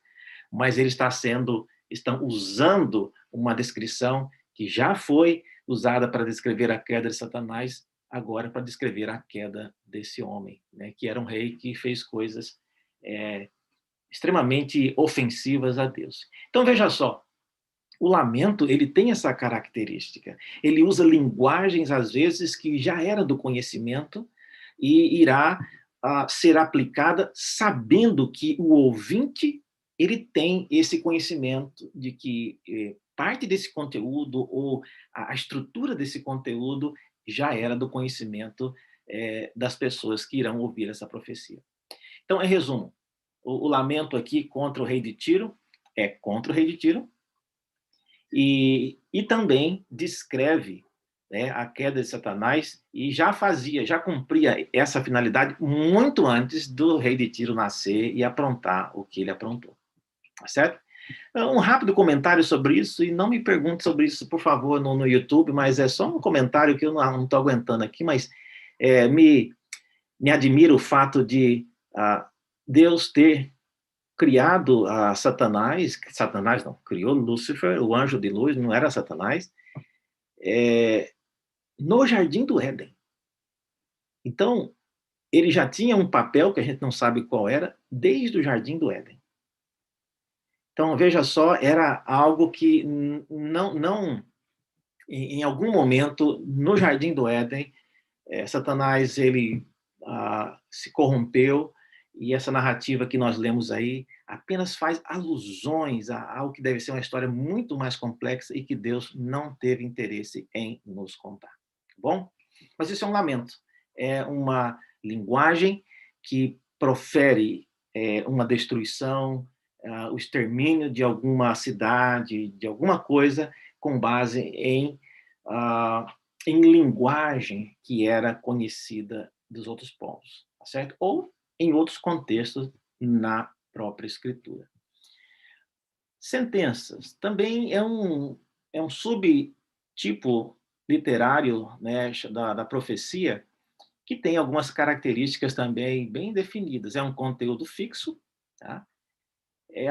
mas ele estão usando uma descrição que já foi usada para descrever a queda de Satanás, agora para descrever a queda desse homem, né, que era um rei que fez coisas extremamente ofensivas a Deus. Então, veja só, o lamento, ele tem essa característica. Ele usa linguagens, às vezes, que já era do conhecimento e irá ser aplicada sabendo que o ouvinte ele tem esse conhecimento de que parte desse conteúdo ou a estrutura desse conteúdo já era do conhecimento das pessoas que irão ouvir essa profecia. Então, em resumo, o lamento aqui contra o rei de Tiro é contra o rei de Tiro, e também descreve, né, a queda de Satanás e já cumpria essa finalidade muito antes do rei de Tiro nascer e aprontar o que ele aprontou. Tá certo? Um rápido comentário sobre isso, e não me pergunte sobre isso, por favor, no YouTube, mas é só um comentário que eu não estou aguentando aqui, mas me admira o fato de Deus ter criado a Satanás não, criou Lúcifer, o anjo de luz, não era Satanás, no Jardim do Éden. Então, ele já tinha um papel que a gente não sabe qual era, desde o Jardim do Éden. Então, veja só, era algo que não em algum momento, no Jardim do Éden, Satanás, ele se corrompeu, e essa narrativa que nós lemos aí apenas faz alusões a algo que deve ser uma história muito mais complexa e que Deus não teve interesse em nos contar. Tá bom? Mas isso é um lamento. É uma linguagem que profere uma destruição, o extermínio de alguma cidade, de alguma coisa, com base em linguagem que era conhecida dos outros povos, tá certo? Ou em outros contextos na própria Escritura. Sentenças também é um subtipo literário, né, da profecia, que tem algumas características também bem definidas. É um conteúdo fixo, tá?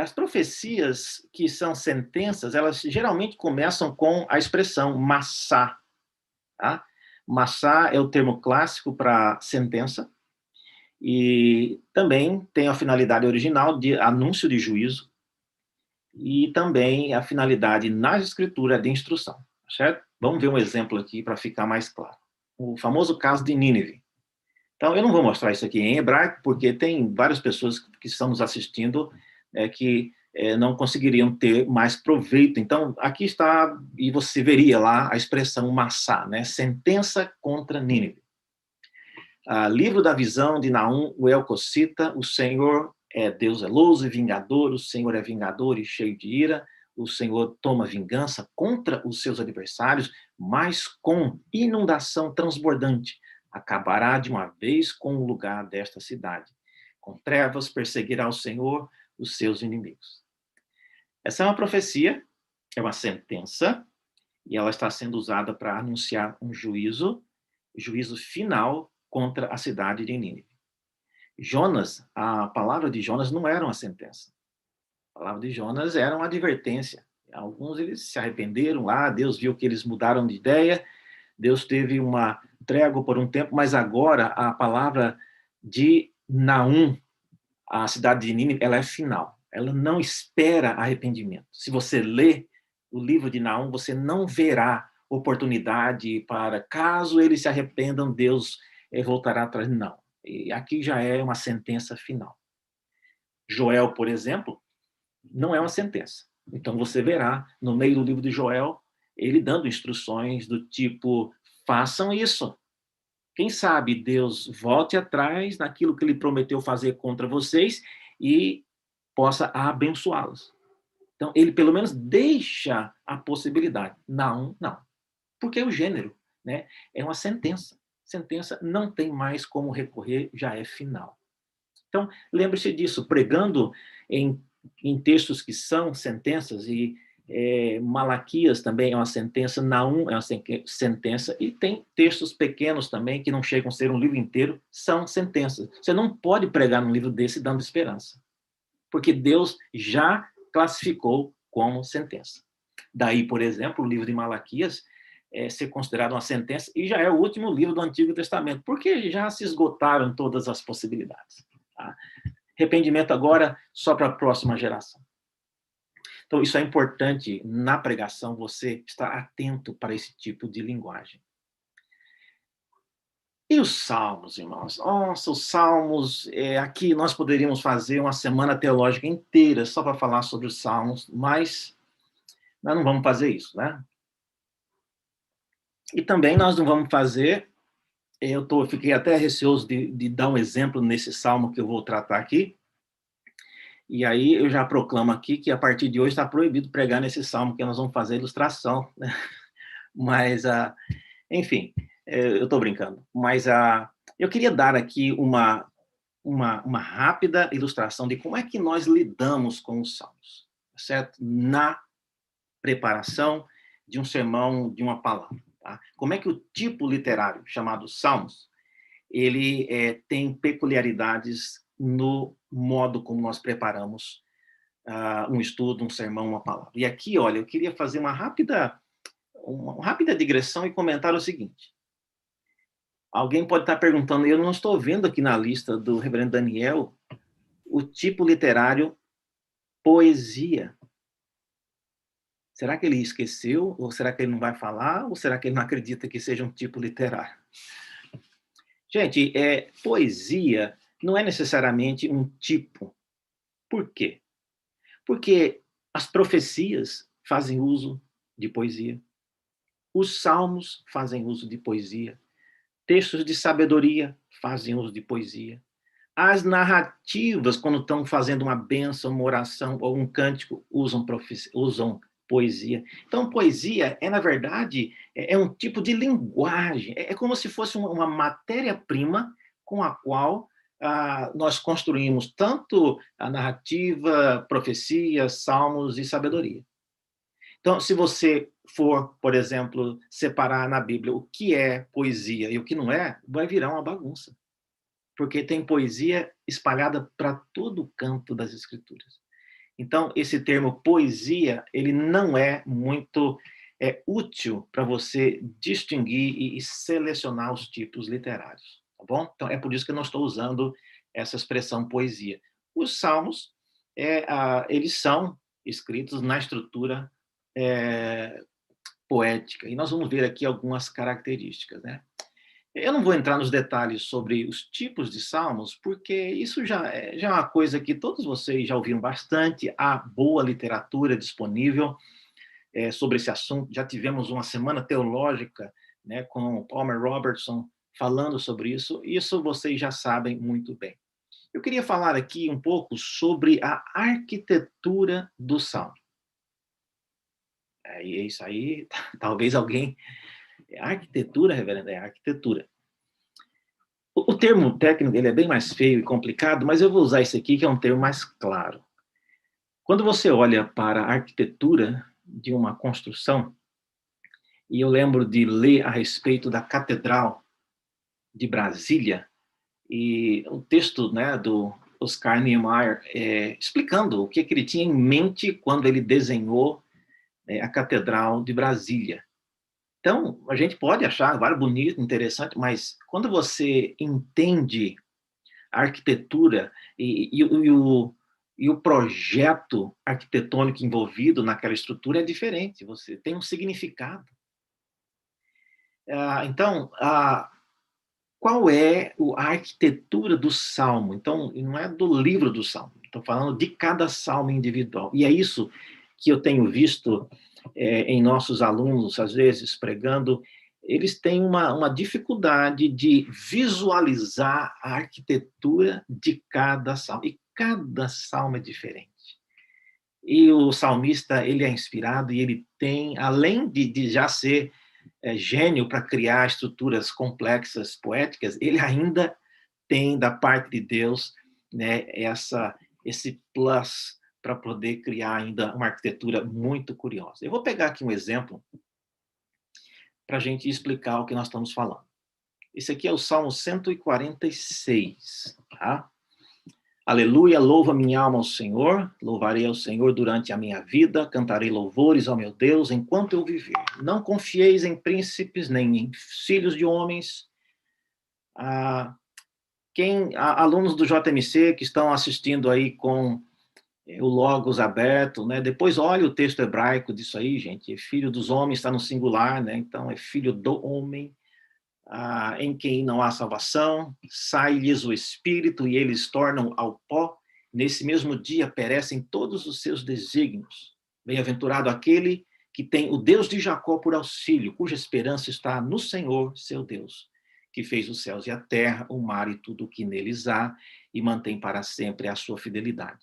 As profecias que são sentenças, elas geralmente começam com a expressão massá. Tá? Massá é o termo clássico para sentença, e também tem a finalidade original de anúncio de juízo, e também a finalidade nas escrituras de instrução, certo? Vamos ver um exemplo aqui para ficar mais claro. O famoso caso de Nínive. Então, eu não vou mostrar isso aqui em hebraico, porque tem várias pessoas que estão nos assistindo que não conseguiriam ter mais proveito. Então, aqui está, e você veria lá a expressão massá, né? Sentença contra Nínive. Livro da visão de Naum, o Elcocita, o Senhor Deus zeloso e vingador, o Senhor é vingador e cheio de ira, o Senhor toma vingança contra os seus adversários, mas com inundação transbordante acabará de uma vez com o lugar desta cidade. Com trevas perseguirá o Senhor os seus inimigos. Essa é uma profecia, é uma sentença, e ela está sendo usada para anunciar um juízo juízo final contra a cidade de Nínive. Jonas, a palavra de Jonas não era uma sentença. A palavra de Jonas era uma advertência. Alguns eles se arrependeram lá, Deus viu que eles mudaram de ideia, Deus teve uma trégua por um tempo, mas agora a palavra de Naum, a cidade de Nínive, ela é final. Ela não espera arrependimento. Se você lê o livro de Naum, você não verá oportunidade para, caso eles se arrependam, Deus voltará atrás. Não. E aqui já é uma sentença final. Joel, por exemplo, não é uma sentença. Então você verá, no meio do livro de Joel, ele dando instruções do tipo, façam isso. Quem sabe Deus volte atrás naquilo que ele prometeu fazer contra vocês e possa abençoá-los. Então, ele pelo menos deixa a possibilidade. Não. Porque o gênero, né, é uma sentença. Sentença não tem mais como recorrer, já é final. Então, lembre-se disso, pregando em textos que são sentenças, e Malaquias também é uma sentença, Naum é uma sentença, e tem textos pequenos também, que não chegam a ser um livro inteiro, são sentenças. Você não pode pregar num livro desse dando esperança, porque Deus já classificou como sentença. Daí, por exemplo, o livro de Malaquias ser considerado uma sentença, e já é o último livro do Antigo Testamento, porque já se esgotaram todas as possibilidades. Tá? Arrependimento agora só para a próxima geração. Então, isso é importante na pregação, você estar atento para esse tipo de linguagem. E os salmos, irmãos? Nossa, os salmos, aqui nós poderíamos fazer uma semana teológica inteira só para falar sobre os salmos, mas nós não vamos fazer isso, né? E também nós não vamos fazer, fiquei até receoso de dar um exemplo nesse salmo que eu vou tratar aqui, e aí eu já proclamo aqui que a partir de hoje está proibido pregar nesse salmo, que nós vamos fazer ilustração, né? Mas, enfim, eu estou brincando, mas eu queria dar aqui uma rápida ilustração de como é que nós lidamos com os salmos, certo? Na preparação de um sermão, de uma palavra. Tá? Como é que o tipo literário, chamado salmos, ele tem peculiaridades no modo como nós preparamos um estudo, um sermão, uma palavra. E aqui, olha, eu queria fazer uma rápida digressão e comentar o seguinte. Alguém pode estar perguntando, eu não estou vendo aqui na lista do reverendo Daniel o tipo literário poesia. Será que ele esqueceu? Ou será que ele não vai falar? Ou será que ele não acredita que seja um tipo literário? Gente, poesia não é necessariamente um tipo. Por quê? Porque as profecias fazem uso de poesia. Os salmos fazem uso de poesia. Textos de sabedoria fazem uso de poesia. As narrativas, quando estão fazendo uma bênção, uma oração ou um cântico, usam poesia. Então, poesia na verdade, um tipo de linguagem. É como se fosse uma matéria-prima com a qual nós construímos tanto a narrativa, profecia, salmos e sabedoria. Então, se você for, por exemplo, separar na Bíblia o que é poesia e o que não é, vai virar uma bagunça. Porque tem poesia espalhada para todo canto das Escrituras. Então, esse termo poesia, ele não é muito útil para você distinguir e selecionar os tipos literários, tá bom? Então, é por isso que eu não estou usando essa expressão poesia. Os salmos, eles são escritos na estrutura poética, e nós vamos ver aqui algumas características, né? Eu não vou entrar nos detalhes sobre os tipos de salmos, porque isso já é uma coisa que todos vocês já ouviram bastante. Há boa literatura disponível sobre esse assunto. Já tivemos uma semana teológica, né, com o Palmer Robertson falando sobre isso. Isso vocês já sabem muito bem. Eu queria falar aqui um pouco sobre a arquitetura do salmo. É isso aí, talvez alguém... Arquitetura, reverendo, arquitetura. O termo técnico ele é bem mais feio e complicado, mas eu vou usar esse aqui, que é um termo mais claro. Quando você olha para a arquitetura de uma construção, e eu lembro de ler a respeito da catedral de Brasília, e o texto, né, do Oscar Niemeyer, explicando o que ele tinha em mente quando ele desenhou a Catedral de Brasília. Então, a gente pode achar bonito, interessante, mas quando você entende a arquitetura e o projeto arquitetônico envolvido naquela estrutura é diferente, você tem um significado. Então, qual é a arquitetura do Salmo? Então, não é do livro do Salmo, estou falando de cada Salmo individual. E é isso que eu tenho visto em nossos alunos, às vezes, pregando, eles têm uma dificuldade de visualizar a arquitetura de cada salmo. E cada salmo é diferente. E o salmista, ele é inspirado e ele tem, além de já ser gênio para criar estruturas complexas, poéticas, ele ainda tem, da parte de Deus, né, esse plus para poder criar ainda uma arquitetura muito curiosa. Eu vou pegar aqui um exemplo para a gente explicar o que nós estamos falando. Esse aqui é o Salmo 146, tá? Aleluia, louva minha alma ao Senhor, louvarei ao Senhor durante a minha vida, cantarei louvores ao meu Deus enquanto eu viver. Não confieis em príncipes, nem em filhos de homens. Alunos do JMC que estão assistindo aí com o Logos aberto, né? Depois olha o texto hebraico disso aí, gente. Filho dos homens está no singular, né? Então é filho do homem, em quem não há salvação, sai-lhes o espírito e eles tornam ao pó. Nesse mesmo dia perecem todos os seus desígnios. Bem-aventurado aquele que tem o Deus de Jacó por auxílio, cuja esperança está no Senhor, seu Deus, que fez os céus e a terra, o mar e tudo o que neles há, e mantém para sempre a sua fidelidade,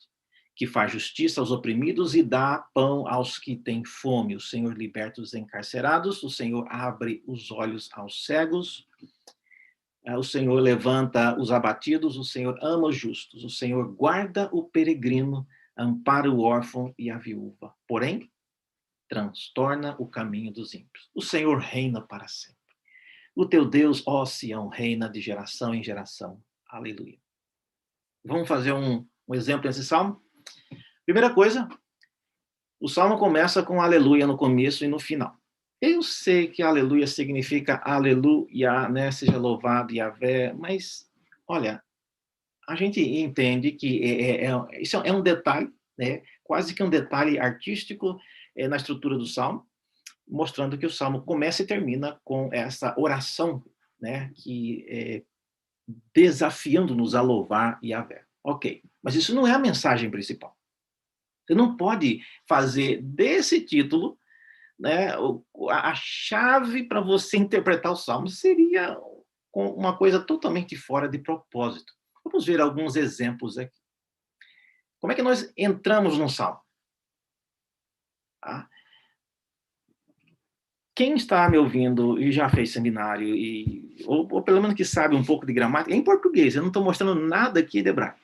que faz justiça aos oprimidos e dá pão aos que têm fome. O Senhor liberta os encarcerados, o Senhor abre os olhos aos cegos, o Senhor levanta os abatidos, o Senhor ama os justos, o Senhor guarda o peregrino, ampara o órfão e a viúva. Porém, transtorna o caminho dos ímpios. O Senhor reina para sempre. O teu Deus, ó Sião, reina de geração em geração. Aleluia. Vamos fazer um exemplo nesse salmo? Primeira coisa, o salmo começa com aleluia no começo e no final. Eu sei que aleluia significa aleluia, né? Seja louvado Yahvé, mas, olha, a gente entende que isso é um detalhe, né? Quase que um detalhe artístico na estrutura do salmo, mostrando que o salmo começa e termina com essa oração, né? Que desafiando-nos a louvar Yahvé. Ok, mas isso não é a mensagem principal. Você não pode fazer desse título, né, a chave para você interpretar o Salmo. Seria uma coisa totalmente fora de propósito. Vamos ver alguns exemplos aqui. Como é que nós entramos no Salmo? Tá? Quem está me ouvindo e já fez seminário, ou pelo menos que sabe um pouco de gramática, é em português, eu não estou mostrando nada aqui de hebraico.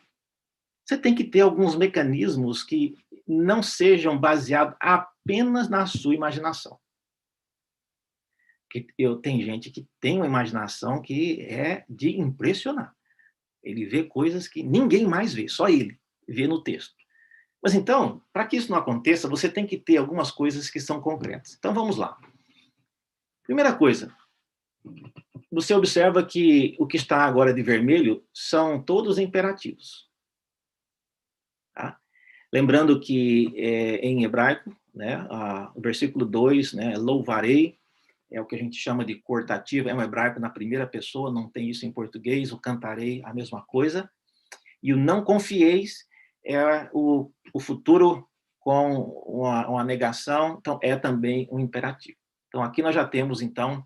Você tem que ter alguns mecanismos que não sejam baseados apenas na sua imaginação. Porque tem gente que tem uma imaginação que é de impressionar. Ele vê coisas que ninguém mais vê, só ele vê no texto. Mas então, para que isso não aconteça, você tem que ter algumas coisas que são concretas. Então vamos lá. Primeira coisa, você observa que o que está agora de vermelho são todos imperativos. Tá? Lembrando que em hebraico, né, o versículo 2, né, louvarei, é o que a gente chama de cortativo, é um hebraico na primeira pessoa, não tem isso em português, o cantarei, a mesma coisa. E o não confieis é o futuro com uma negação, então é também um imperativo. Então aqui nós já temos, então,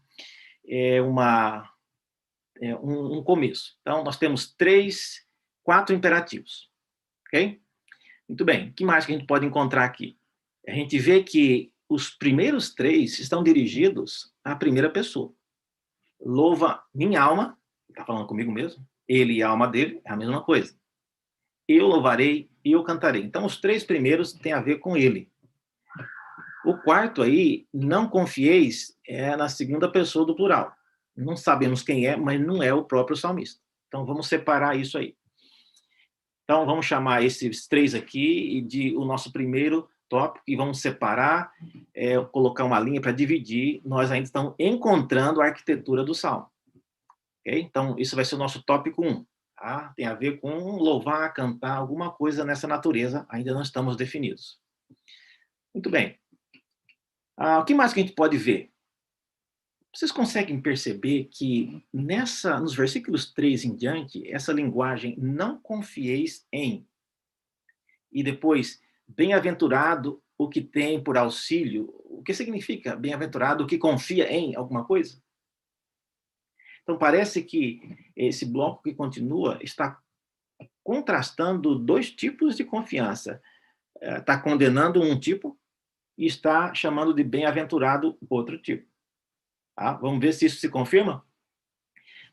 um começo. Então nós temos 4 imperativos, ok? Muito bem, o que mais que a gente pode encontrar aqui? A gente vê que os primeiros 3 estão dirigidos à primeira pessoa. Louva minha alma, está falando comigo mesmo, ele e a alma dele, é a mesma coisa. Eu louvarei e eu cantarei. Então, os 3 primeiros têm a ver com ele. O quarto aí, não confieis, é na segunda pessoa do plural. Não sabemos quem é, mas não é o próprio salmista. Então, vamos separar isso aí. Então, vamos chamar esses 3 aqui de o nosso primeiro tópico e vamos separar, colocar uma linha para dividir. Nós ainda estamos encontrando a arquitetura do Salmo. Okay? Então, isso vai ser o nosso tópico 1. Tá? Tem a ver com louvar, cantar, alguma coisa nessa natureza. Ainda não estamos definidos. Muito bem. O que mais que a gente pode ver? Vocês conseguem perceber que nos versículos 3 em diante, essa linguagem, não confieis em, e depois, bem-aventurado o que tem por auxílio, o que significa bem-aventurado o que confia em alguma coisa? Então, parece que esse bloco que continua está contrastando 2 tipos de confiança. Está condenando um tipo e está chamando de bem-aventurado outro tipo. Tá? Vamos ver se isso se confirma?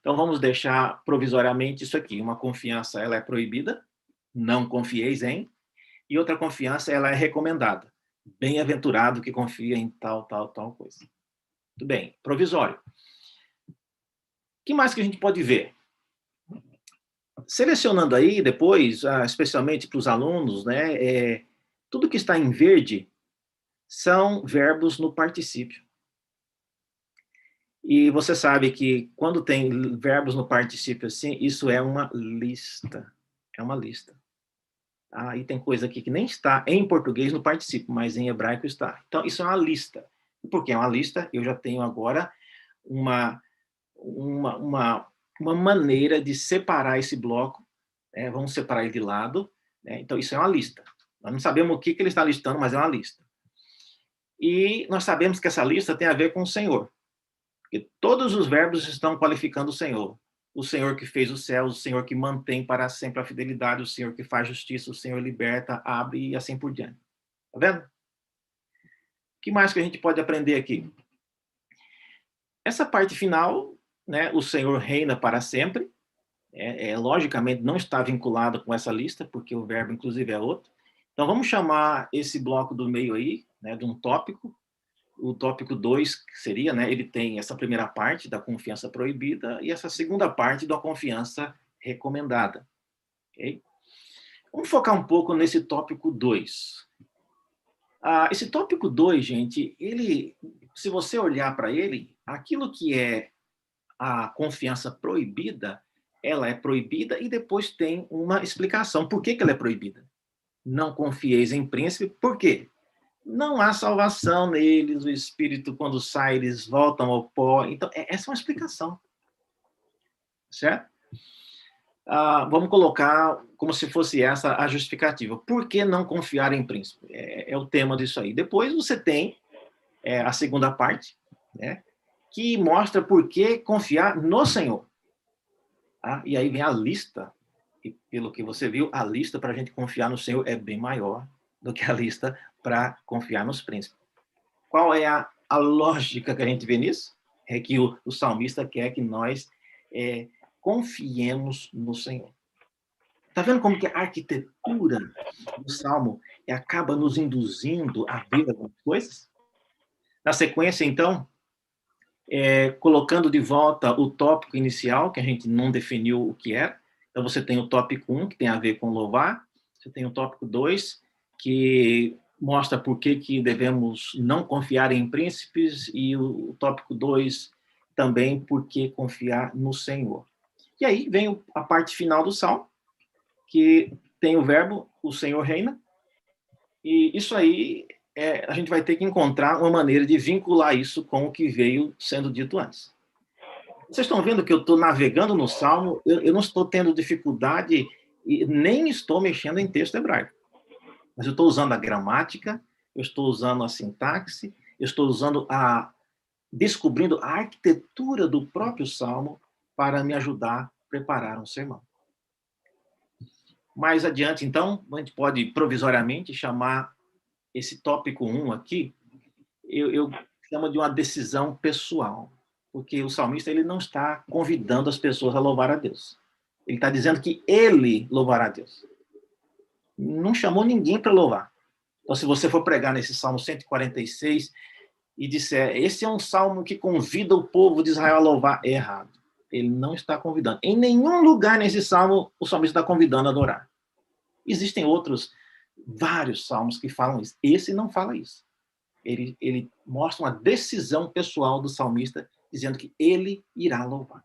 Então, vamos deixar provisoriamente isso aqui. Uma confiança, ela é proibida, não confieis em, e outra confiança, ela é recomendada. Bem-aventurado que confia em tal coisa. Muito bem, provisório. O que mais que a gente pode ver? Selecionando aí depois, especialmente para os alunos, né, tudo que está em verde são verbos no particípio. E você sabe que quando tem verbos no particípio assim, isso é uma lista. É uma lista. Aí tem coisa aqui que nem está em português no particípio, mas em hebraico está. Então, isso é uma lista. Porque é uma lista, eu já tenho agora uma maneira de separar esse bloco. Né? Vamos separar ele de lado. Né? Então, isso é uma lista. Nós não sabemos o que ele está listando, mas é uma lista. E nós sabemos que essa lista tem a ver com o Senhor. Porque todos os verbos estão qualificando o Senhor. O Senhor que fez os céus, o Senhor que mantém para sempre a fidelidade, o Senhor que faz justiça, o Senhor liberta, abre e assim por diante. Tá vendo? O que mais que a gente pode aprender aqui? Essa parte final, né, o Senhor reina para sempre, logicamente não está vinculado com essa lista, porque o verbo inclusive é outro. Então vamos chamar esse bloco do meio aí, né, de um tópico. O tópico 2 seria, né, ele tem essa primeira parte da confiança proibida e essa segunda parte da confiança recomendada. Okay? Vamos focar um pouco nesse tópico 2. Esse tópico 2, gente, se você olhar para ele, aquilo que é a confiança proibida, ela é proibida e depois tem uma explicação. Por que ela é proibida? Não confieis em príncipe, por quê? Não há salvação neles, o espírito, quando sai, eles voltam ao pó. Então, essa é uma explicação. Certo? Vamos colocar como se fosse essa a justificativa. Por que não confiar em príncipe? É o tema disso aí. Depois você tem a segunda parte, né, que mostra por que confiar no Senhor. E aí vem a lista. E pelo que você viu, a lista para a gente confiar no Senhor é bem maior do que a lista para confiar nos príncipes. Qual é a lógica que a gente vê nisso? É que o salmista quer que nós confiemos no Senhor. Está vendo como que a arquitetura do Salmo acaba nos induzindo a ver algumas coisas? Na sequência, então, colocando de volta o tópico inicial, que a gente não definiu o que era. Então, você tem o tópico 1, que tem a ver com louvar. Você tem o tópico 2, que mostra por que devemos não confiar em príncipes. E o tópico 2, também, por que confiar no Senhor. E aí vem a parte final do Salmo, que tem o verbo, o Senhor reina. E isso aí, a gente vai ter que encontrar uma maneira de vincular isso com o que veio sendo dito antes. Vocês estão vendo que eu estou navegando no Salmo, eu não estou tendo dificuldade e nem estou mexendo em texto hebraico. Mas eu estou usando a gramática, eu estou usando a sintaxe, eu estou usando descobrindo a arquitetura do próprio Salmo para me ajudar a preparar um sermão. Mais adiante, então, a gente pode provisoriamente chamar esse tópico 1 aqui, eu chamo de uma decisão pessoal, porque o salmista ele não está convidando as pessoas a louvar a Deus. Ele está dizendo que ele louvará a Deus. Não chamou ninguém para louvar. Então, se você for pregar nesse Salmo 146, e disser, esse é um salmo que convida o povo de Israel a louvar, é errado. Ele não está convidando. Em nenhum lugar nesse salmo o salmista está convidando a adorar. Existem outros, vários salmos que falam isso. Esse não fala isso. Ele mostra uma decisão pessoal do salmista, dizendo que ele irá louvar.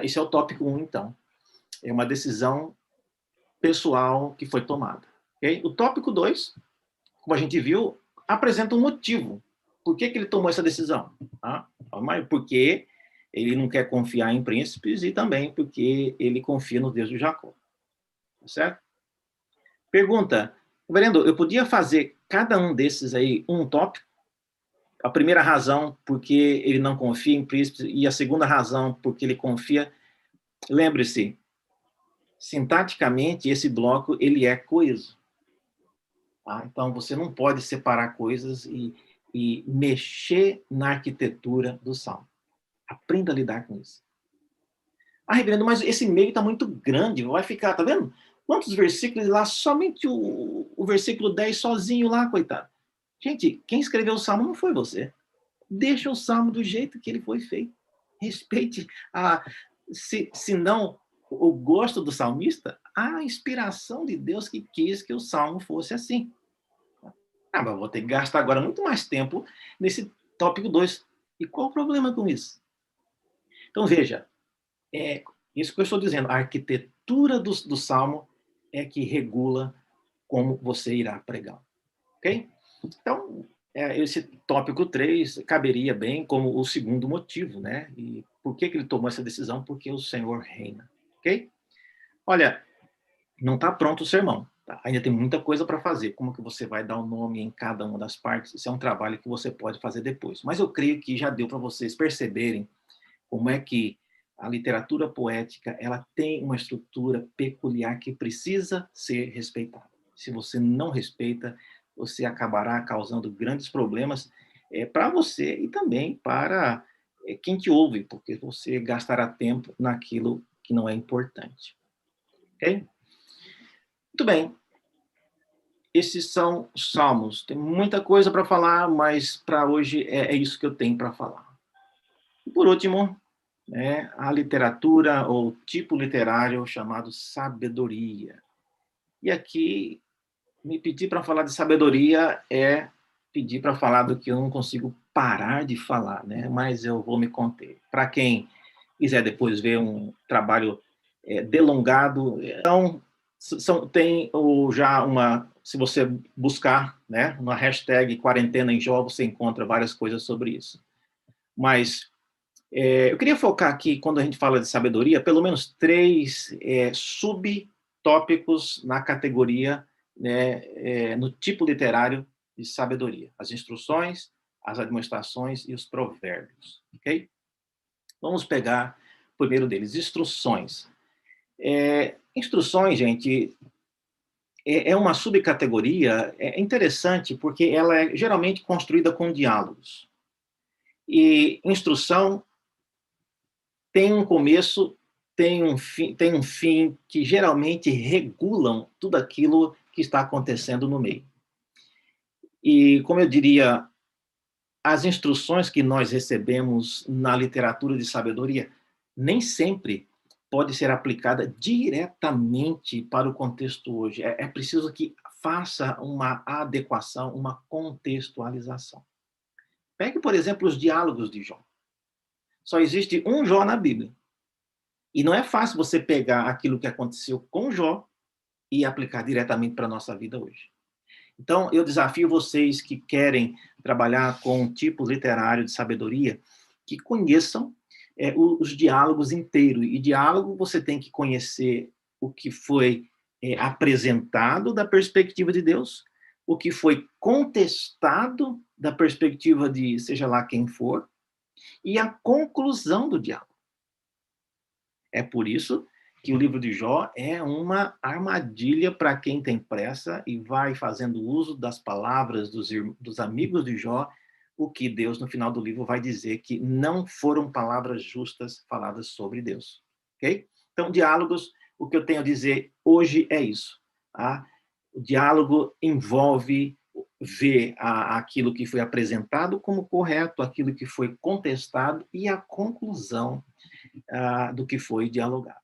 Esse é o tópico 1, então. É uma decisão pessoal que foi tomada. Okay? O tópico 2, como a gente viu, apresenta um motivo. Por que ele tomou essa decisão? Porque ele não quer confiar em príncipes e também porque ele confia no Deus de Jacó. Certo? Pergunta, reverendo, eu podia fazer cada um desses aí um tópico? A primeira razão, porque ele não confia em príncipes, e a segunda razão, porque ele confia. Lembre-se, sintaticamente, esse bloco ele é coeso. Então, você não pode separar coisas e mexer na arquitetura do salmo. Aprenda a lidar com isso. Reverendo, mas esse meio está muito grande, vai ficar, tá vendo? Quantos versículos lá? Somente o versículo 10 sozinho lá, coitado. Gente, quem escreveu o salmo não foi você. Deixa o salmo do jeito que ele foi feito. Respeite se não o gosto do salmista, a inspiração de Deus que quis que o salmo fosse assim. Mas eu vou ter que gastar agora muito mais tempo nesse tópico 2. E qual o problema com isso? Então, veja, isso que eu estou dizendo, a arquitetura do salmo é que regula como você irá pregar. Ok? Então, esse tópico 3 caberia bem como o segundo motivo, né? E por que ele tomou essa decisão? Porque o Senhor reina. Ok? Olha, não está pronto o sermão. Tá? Ainda tem muita coisa para fazer. Como que você vai dar o nome em cada uma das partes? Isso é um trabalho que você pode fazer depois. Mas eu creio que já deu para vocês perceberem como é que a literatura poética ela tem uma estrutura peculiar que precisa ser respeitada. Se você não respeita, você acabará causando grandes problemas para você e também para quem te ouve, porque você gastará tempo naquilo que não é importante. Ok? Muito bem. Esses são os salmos. Tem muita coisa para falar, mas para hoje é isso que eu tenho para falar. E por último, a literatura ou tipo literário chamado sabedoria. E aqui, me pedir para falar de sabedoria é pedir para falar do que eu não consigo parar de falar, né? Mas eu vou me conter. Para quem quiser depois ver um trabalho delongado, então tem já se você buscar, né, uma hashtag quarentena em Jó, você encontra várias coisas sobre isso. Mas eu queria focar aqui, quando a gente fala de sabedoria, pelo menos 3 subtópicos na categoria, né, no tipo literário de sabedoria. As instruções, as admoestações e os provérbios. Ok? Vamos pegar o primeiro deles, instruções. Instruções, gente, é uma subcategoria interessante porque ela é geralmente construída com diálogos. E instrução tem um começo, tem um fim que geralmente regulam tudo aquilo que está acontecendo no meio. E, como eu diria, as instruções que nós recebemos na literatura de sabedoria nem sempre pode ser aplicada diretamente para o contexto hoje. É preciso que faça uma adequação, uma contextualização. Pegue, por exemplo, os diálogos de Jó. Só existe um Jó na Bíblia. E não é fácil você pegar aquilo que aconteceu com Jó e aplicar diretamente para a nossa vida hoje. Então, eu desafio vocês que querem trabalhar com um tipo literário de sabedoria, que conheçam os diálogos inteiros. E diálogo você tem que conhecer o que foi apresentado da perspectiva de Deus, o que foi contestado da perspectiva de seja lá quem for, e a conclusão do diálogo. É por isso que o livro de Jó é uma armadilha para quem tem pressa e vai fazendo uso das palavras dos amigos de Jó, o que Deus, no final do livro, vai dizer que não foram palavras justas faladas sobre Deus. Ok? Então, diálogos, o que eu tenho a dizer hoje é isso. Tá? O diálogo envolve vê aquilo que foi apresentado como correto, aquilo que foi contestado e a conclusão do que foi dialogado.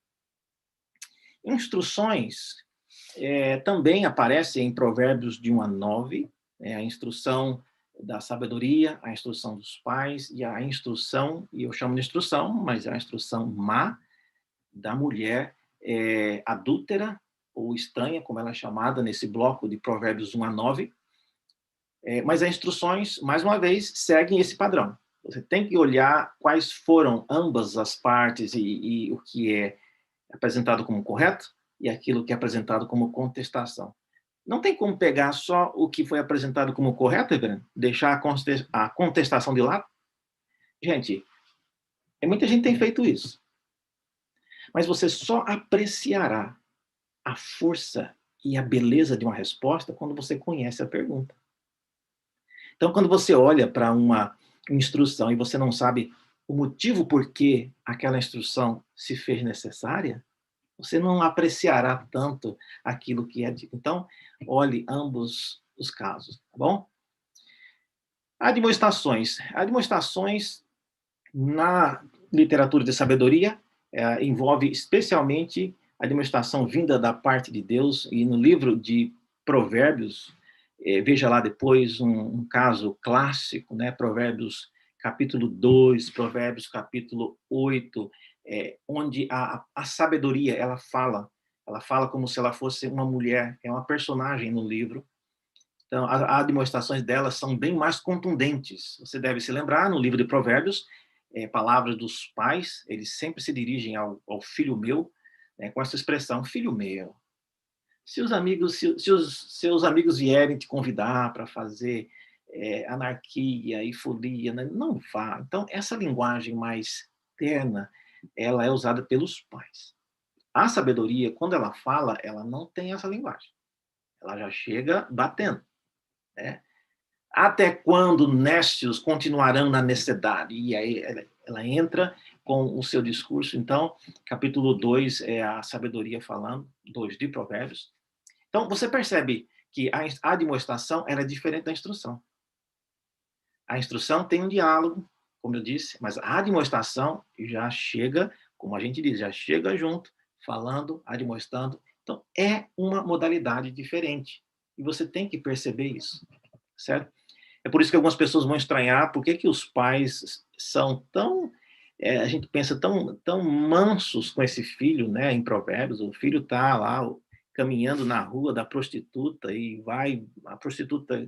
Instruções também aparecem em Provérbios de 1 a 9, a instrução da sabedoria, a instrução dos pais e a instrução, e eu chamo de instrução, mas é a instrução má da mulher adúltera ou estranha, como ela é chamada nesse bloco de Provérbios 1 a 9. Mas as instruções, mais uma vez, seguem esse padrão. Você tem que olhar quais foram ambas as partes e o que é apresentado como correto e aquilo que é apresentado como contestação. Não tem como pegar só o que foi apresentado como correto, reverendo, deixar a contestação de lado. Gente, muita gente tem feito isso. Mas você só apreciará a força e a beleza de uma resposta quando você conhece a pergunta. Então, quando você olha para uma instrução e você não sabe o motivo por que aquela instrução se fez necessária, você não apreciará tanto aquilo que é dito. Então, olhe ambos os casos, tá bom? Admoestações. Admoestações na literatura de sabedoria envolve especialmente a admoestação vinda da parte de Deus, e no livro de Provérbios, veja lá depois um caso clássico, né? Provérbios capítulo 2, Provérbios capítulo 8, onde a sabedoria, ela fala como se ela fosse uma mulher, é uma personagem no livro. Então, as admoestações delas são bem mais contundentes. Você deve se lembrar, no livro de Provérbios, palavras dos pais, eles sempre se dirigem ao filho meu, com essa expressão, filho meu. Se os seus amigos vierem te convidar para fazer anarquia e folia, né, não vá. Então, essa linguagem mais terna, ela é usada pelos pais. A sabedoria, quando ela fala, ela não tem essa linguagem. Ela já chega batendo. Né? Até quando néscios continuarão na necessidade? E aí ela entra com o seu discurso. Então, capítulo 2 é a sabedoria falando, 2 de Provérbios. Então, você percebe que a admoestação era diferente da instrução. A instrução tem um diálogo, como eu disse, mas a admoestação já chega, como a gente diz, já chega junto, falando, admoestando. Então, é uma modalidade diferente. E você tem que perceber isso, certo? É por isso que algumas pessoas vão estranhar por que os pais são tão... a gente pensa tão mansos com esse filho, né? Em Provérbios, o filho está lá caminhando na rua da prostituta e a prostituta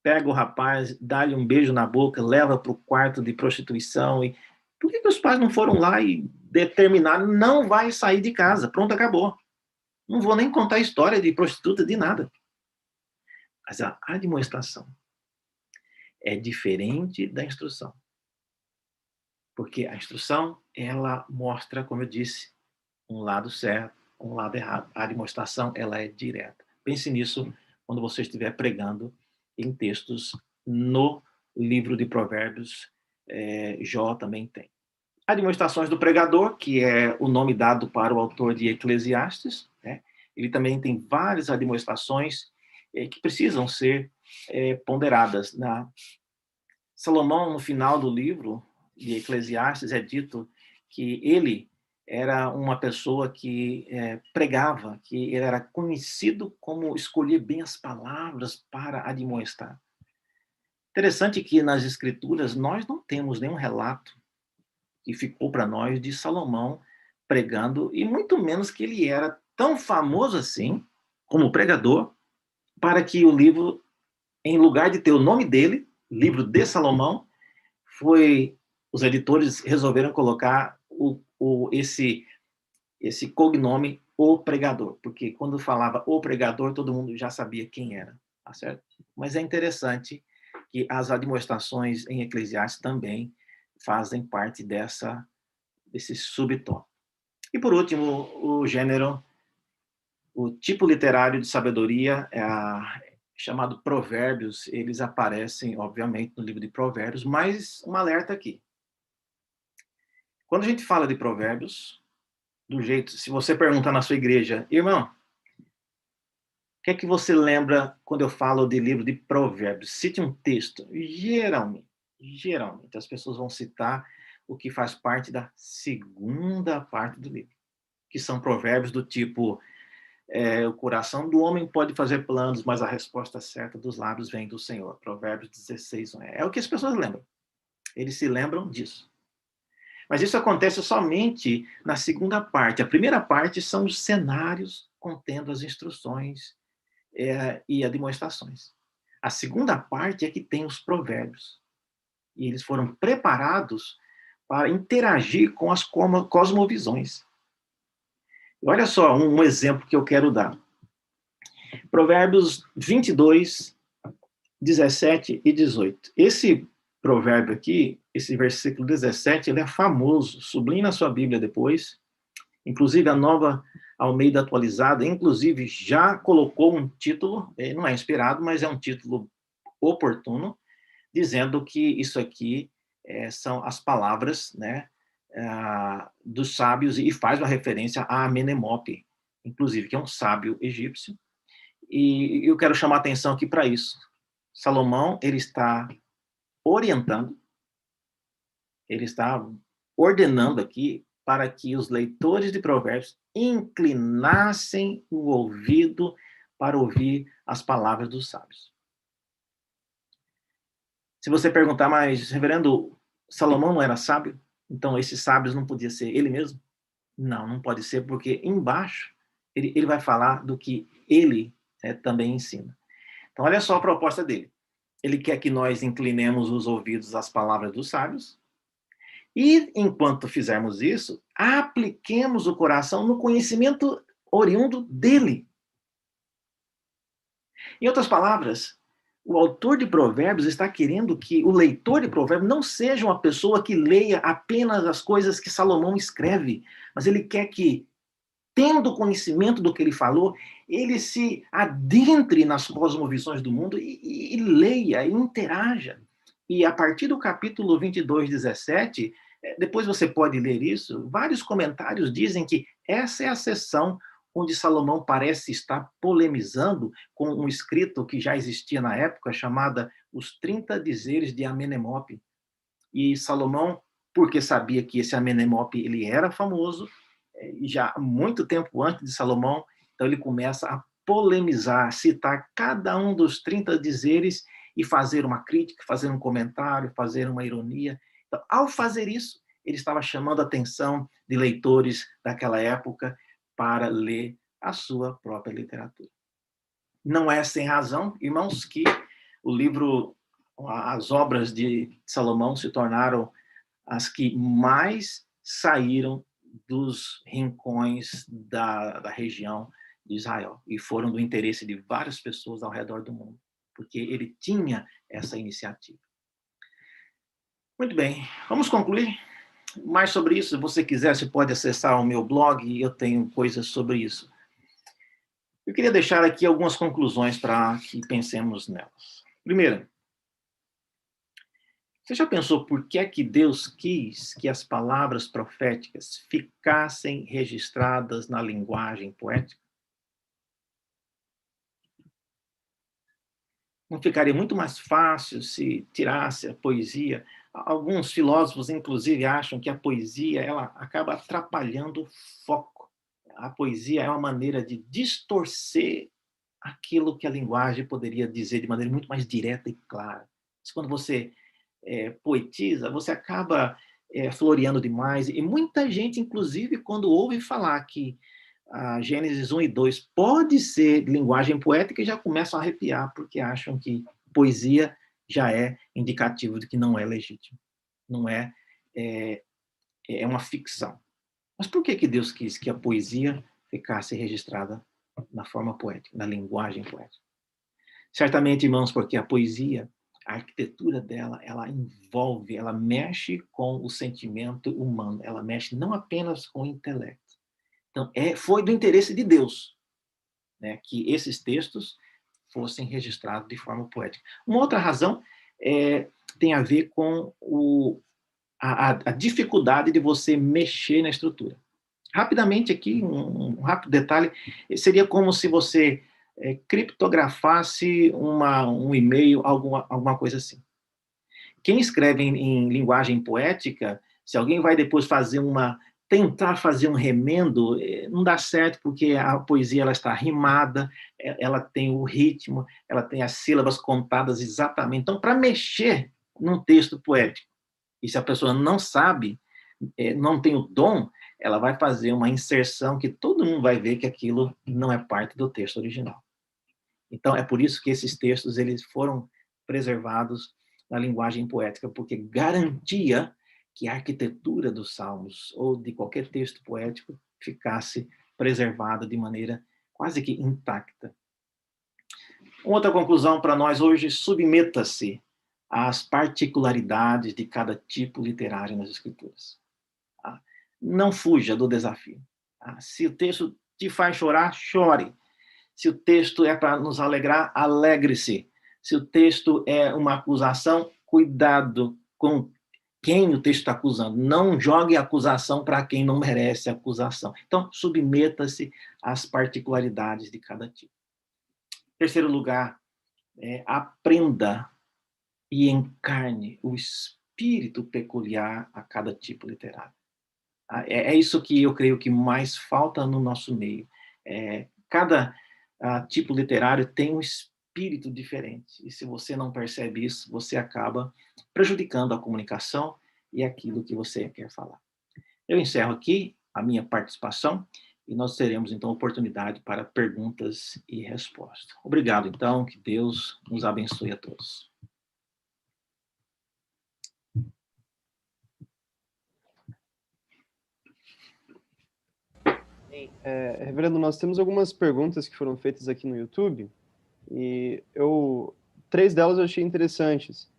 pega o rapaz, dá-lhe um beijo na boca, leva para o quarto de prostituição. E por que os pais não foram lá e determinaram, não vai sair de casa, pronto, acabou. Não vou nem contar a história de prostituta, de nada. Mas a admoestação é diferente da instrução. Porque a instrução, ela mostra, como eu disse, um lado certo, um lado errado. A admoestação, ela é direta. Pense nisso quando você estiver pregando em textos no livro de Provérbios. Jó também tem. Admoestações do pregador, que é o nome dado para o autor de Eclesiastes, né? Ele também tem várias admoestações que precisam ser ponderadas. Salomão, no final do livro de Eclesiastes, é dito que ele era uma pessoa que pregava, que ele era conhecido como escolher bem as palavras para admoestar. Interessante que nas Escrituras nós não temos nenhum relato que ficou para nós de Salomão pregando, e muito menos que ele era tão famoso assim, como pregador, para que o livro, em lugar de ter o nome dele, livro de Salomão, os editores resolveram colocar esse cognome, o pregador, porque quando falava o pregador, todo mundo já sabia quem era, tá certo? Mas é interessante que as admoestações em Eclesiastes também fazem parte desse subtópico. E por último, o tipo literário de sabedoria chamado Provérbios. Eles aparecem, obviamente, no livro de Provérbios, mas um alerta aqui. Quando a gente fala de Provérbios, se você perguntar na sua igreja, irmão, O que é que você lembra quando eu falo de livro de Provérbios? Cite um texto. Geralmente, as pessoas vão citar o que faz parte da segunda parte do livro, que são provérbios do tipo: o coração do homem pode fazer planos, mas a resposta certa dos lábios vem do Senhor. Provérbios 16. É o que as pessoas lembram. Eles se lembram disso. Mas isso acontece somente na segunda parte. A primeira parte são os cenários contendo as instruções e as demonstrações. A segunda parte é que tem os provérbios. E eles foram preparados para interagir com as cosmovisões. Olha só um exemplo que eu quero dar. Provérbios 22, 17 e 18. Esse provérbio aqui, esse versículo 17, ele é famoso. Sublinhe na sua Bíblia depois. Inclusive, a Nova Almeida Atualizada, inclusive, já colocou um título, não é inspirado, mas é um título oportuno, dizendo que isso aqui são as palavras, né, dos sábios, e faz uma referência a Amenemope, inclusive, que é um sábio egípcio. E eu quero chamar a atenção aqui para isso. Salomão, ele está orientando, ele está ordenando aqui para que os leitores de Provérbios inclinassem o ouvido para ouvir as palavras dos sábios. Se você perguntar, mas, reverendo, Salomão não era sábio? Então, esses sábios não podia ser ele mesmo? Não, não pode ser, porque embaixo ele vai falar do que ele também ensina. Então, olha só a proposta dele. Ele quer que nós inclinemos os ouvidos às palavras dos sábios, e, enquanto fizermos isso, apliquemos o coração no conhecimento oriundo dele. Em outras palavras, o autor de Provérbios está querendo que o leitor de Provérbios não seja uma pessoa que leia apenas as coisas que Salomão escreve, mas ele quer que, tendo conhecimento do que ele falou, ele se adentre nas cosmovisões do mundo e leia, e interaja. E a partir do capítulo 22, 17, depois você pode ler isso, vários comentários dizem que essa é a seção onde Salomão parece estar polemizando com um escrito que já existia na época, chamada Os 30 Dizeres de Amenemope. E Salomão, porque sabia que esse Amenemope ele era famoso, já muito tempo antes de Salomão, então ele começa a polemizar, citar cada um dos 30 dizeres e fazer uma crítica, fazer um comentário, fazer uma ironia. Então, ao fazer isso, ele estava chamando a atenção de leitores daquela época para ler a sua própria literatura. Não é sem razão, irmãos, que o livro, as obras de Salomão se tornaram as que mais saíram dos rincões da região de Israel e foram do interesse de várias pessoas ao redor do mundo, porque ele tinha essa iniciativa. Muito bem, vamos concluir. Mais sobre isso, se você quiser, você pode acessar o meu blog e eu tenho coisas sobre isso. Eu queria deixar aqui algumas conclusões para que pensemos nelas. Primeiro, você já pensou por que é que Deus quis que as palavras proféticas ficassem registradas na linguagem poética? Não ficaria muito mais fácil se tirasse a poesia? Alguns filósofos, inclusive, acham que a poesia ela acaba atrapalhando o foco. A poesia é uma maneira de distorcer aquilo que a linguagem poderia dizer de maneira muito mais direta e clara. Mas quando você poetiza, você acaba floreando demais. E muita gente, inclusive, quando ouve falar que Gênesis 1 e 2 pode ser linguagem poética, já começam a arrepiar, porque acham que poesia já é indicativo de que não é legítimo. Não é uma ficção. Mas por que Deus quis que a poesia ficasse registrada na forma poética, na linguagem poética? Certamente, irmãos, porque a poesia, a arquitetura dela, ela envolve, ela mexe com o sentimento humano, ela mexe não apenas com o intelecto. Então, foi do interesse de Deus, né, que esses textos fossem registrados de forma poética. Uma outra razão tem a ver com a dificuldade de você mexer na estrutura. Rapidamente aqui, um rápido detalhe, seria como se você criptografasse um e-mail, alguma coisa assim. Quem escreve em linguagem poética, se alguém vai depois tentar fazer um remendo, não dá certo, porque a poesia ela está rimada, ela tem o ritmo, ela tem as sílabas contadas exatamente. Então, para mexer num texto poético, e se a pessoa não sabe, não tem o dom, ela vai fazer uma inserção que todo mundo vai ver que aquilo não é parte do texto original. Então, é por isso que esses textos eles foram preservados na linguagem poética, porque garantia que a arquitetura dos salmos ou de qualquer texto poético ficasse preservada de maneira quase que intacta. Outra conclusão para nós hoje: submeta-se às particularidades de cada tipo literário nas Escrituras. Não fuja do desafio. Se o texto te faz chorar, chore. Se o texto é para nos alegrar, alegre-se. Se o texto é uma acusação, cuidado com quem o texto está acusando. Não jogue acusação para quem não merece acusação. Então, submeta-se às particularidades de cada tipo. Terceiro lugar, aprenda e encarne o espírito peculiar a cada tipo literário. É isso que eu creio que mais falta no nosso meio. Cada tipo literário tem um espírito diferente. E se você não percebe isso, você acaba prejudicando a comunicação e aquilo que você quer falar. Eu encerro aqui a minha participação e nós teremos, então, oportunidade para perguntas e respostas. Obrigado, então. Que Deus nos abençoe a todos. Reverendo, nós temos algumas perguntas que foram feitas aqui no YouTube e 3 delas eu achei interessantes.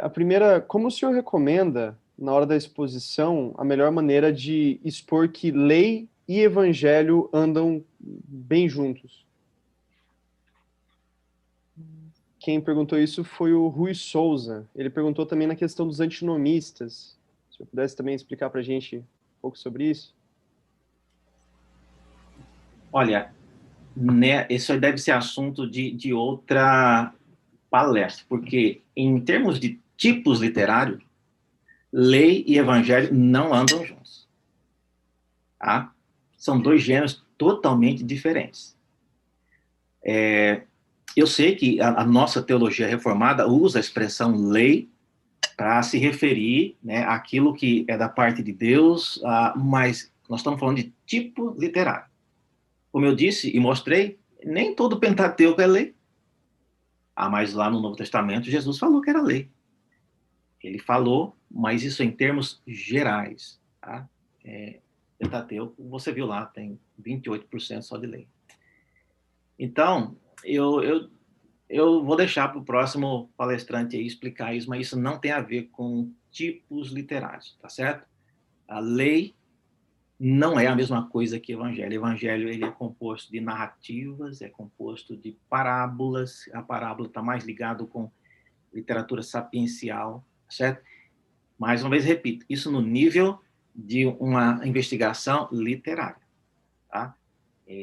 A primeira: como o senhor recomenda, na hora da exposição, a melhor maneira de expor que lei e evangelho andam bem juntos? Quem perguntou isso foi o Rui Souza. Ele perguntou também na questão dos antinomistas. Se eu pudesse também explicar para a gente um pouco sobre isso. Olha, né, isso deve ser assunto de outra palestra, porque em termos de tipos literários, lei e evangelho não andam juntos. Tá? São 2 gêneros totalmente diferentes. Eu sei que a nossa teologia reformada usa a expressão lei para se referir, né, àquilo que é da parte de Deus, mas nós estamos falando de tipo literário. Como eu disse e mostrei, nem todo Pentateuco é lei. Mas lá no Novo Testamento, Jesus falou que era lei. Ele falou, mas isso em termos gerais. Tá? Pentateuco, você viu lá, tem 28% só de lei. Então, eu vou deixar para o próximo palestrante aí explicar isso, mas isso não tem a ver com tipos literários, tá certo? A lei não é a mesma coisa que evangelho. O evangelho ele é composto de narrativas, é composto de parábolas. A parábola está mais ligado com literatura sapiencial, certo? Mais uma vez, repito, isso no nível de uma investigação literária. Tá?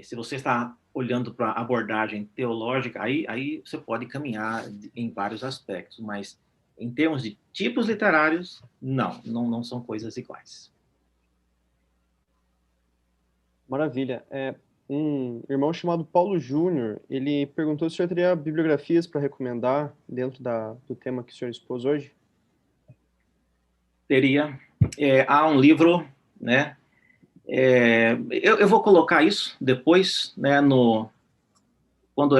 Se você está olhando para a abordagem teológica, aí você pode caminhar em vários aspectos, mas em termos de tipos literários, não são coisas iguais. Maravilha. Um irmão chamado Paulo Júnior, ele perguntou se o senhor teria bibliografias para recomendar dentro do tema que o senhor expôs hoje. Teria. Há um livro, né? Eu vou colocar isso depois, né? Quando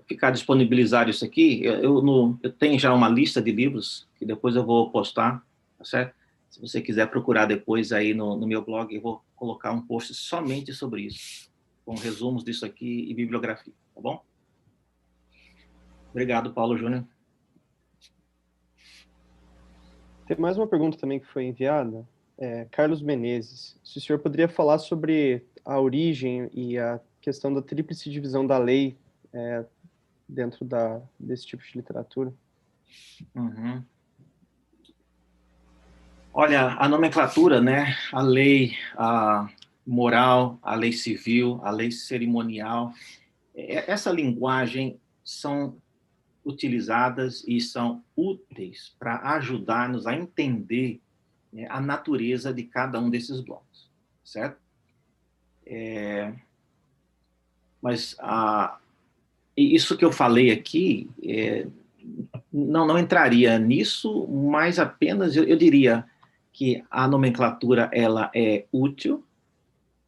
ficar disponibilizado isso aqui, eu tenho já uma lista de livros que depois eu vou postar, tá certo? Se você quiser procurar depois aí no meu blog, eu vou colocar um post somente sobre isso, com resumos disso aqui e bibliografia, tá bom? Obrigado, Paulo Júnior. Tem mais uma pergunta também que foi enviada. Carlos Menezes, se o senhor poderia falar sobre a origem e a questão da tríplice divisão da lei dentro desse tipo de literatura. Uhum. Olha, a nomenclatura, né? A lei moral, a lei civil, a lei cerimonial, Essa linguagem são utilizadas e são úteis para ajudar-nos a entender, né, a natureza de cada um desses blocos, certo? Mas isso que eu falei aqui não entraria nisso, mas apenas eu diria que a nomenclatura ela é útil,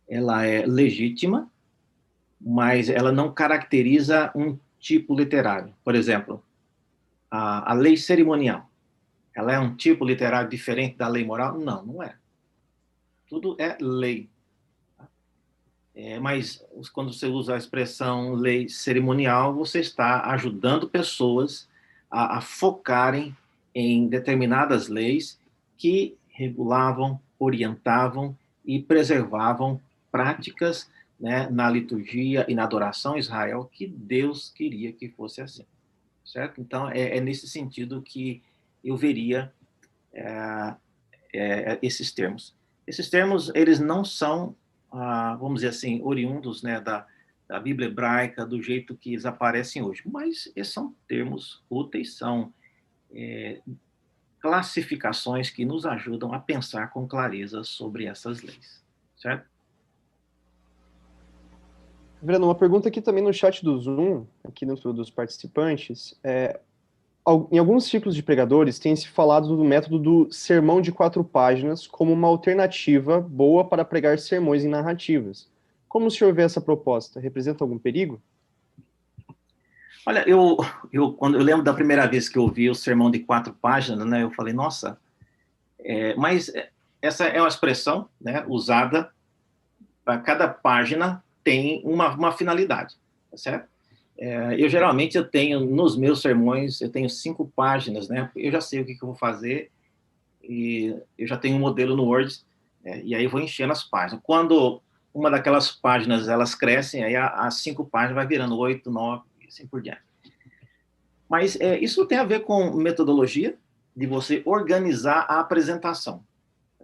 ela é legítima, mas ela não caracteriza um tipo literário. Por exemplo, a lei cerimonial, ela é um tipo literário diferente da lei moral? Não, não é. Tudo é lei. Mas quando você usa a expressão lei cerimonial, você está ajudando pessoas a focarem em determinadas leis que regulavam, orientavam e preservavam práticas, né, na liturgia e na adoração em Israel que Deus queria que fosse assim, certo? Então, é nesse sentido que eu veria esses termos. Esses termos, eles não são, vamos dizer assim, oriundos, né, da Bíblia hebraica, do jeito que eles aparecem hoje, mas esses são termos úteis, são classificações que nos ajudam a pensar com clareza sobre essas leis, certo? Reverendo, uma pergunta aqui também no chat do Zoom, aqui dentro dos participantes. Em alguns ciclos de pregadores tem se falado do método do sermão de 4 páginas como uma alternativa boa para pregar sermões em narrativas. Como o senhor vê essa proposta? Representa algum perigo? Olha, quando eu lembro da primeira vez que eu ouvi o sermão de 4 páginas, né, eu falei, nossa, mas essa é uma expressão, né, usada para cada página tem uma finalidade, tá certo? Eu geralmente tenho nos meus sermões, eu tenho 5 páginas, né? Eu já sei o que eu vou fazer e eu já tenho um modelo no Word, e aí eu vou enchendo as páginas. Quando uma daquelas páginas elas crescem, aí as 5 páginas vai virando 8, 9 e assim por diante. Mas isso tem a ver com metodologia de você organizar a apresentação,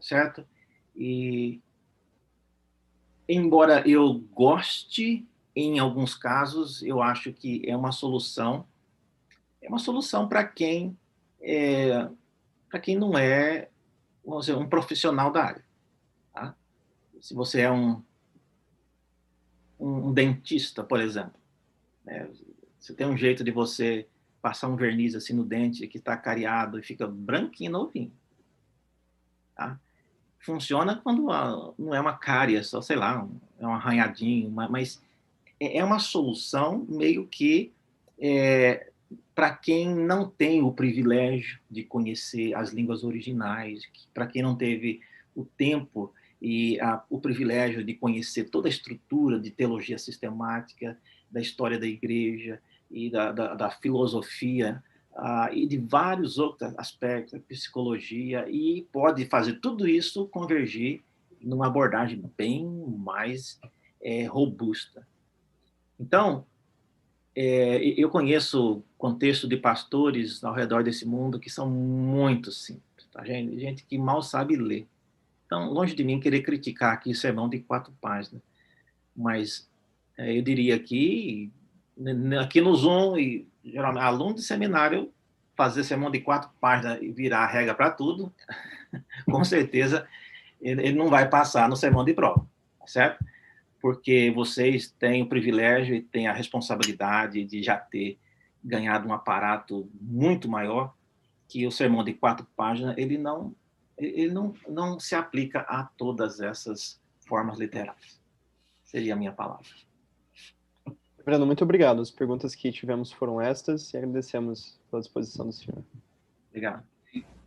certo? E embora eu goste, em alguns casos, eu acho que é uma solução para quem não é, vamos dizer, um profissional da área. Tá? Se você é um dentista, por exemplo, né? Você tem um jeito de você passar um verniz assim no dente que está cariado e fica branquinho, novinho. Tá? Funciona quando não é uma cárie, só, sei lá, é um arranhadinho, mas é uma solução meio que para quem não tem o privilégio de conhecer as línguas originais, para quem não teve o tempo e o privilégio de conhecer toda a estrutura de teologia sistemática, da história da igreja e da filosofia, e de vários outros aspectos, da psicologia, e pode fazer tudo isso convergir numa abordagem bem mais robusta. Então, eu conheço contexto de pastores ao redor desse mundo que são muito simples, tá? Gente que mal sabe ler. Então, longe de mim querer criticar aqui sermão de 4 páginas, mas eu diria que aqui no Zoom, e geralmente aluno de seminário, fazer sermão de 4 páginas e virar a regra para tudo, com certeza ele não vai passar no sermão de prova, certo? Porque vocês têm o privilégio e têm a responsabilidade de já ter ganhado um aparato muito maior, que o sermão de 4 páginas, ele não se aplica a todas essas formas literárias. Seria a minha palavra. Reverendo, muito obrigado. As perguntas que tivemos foram estas e agradecemos pela disposição do senhor. Obrigado.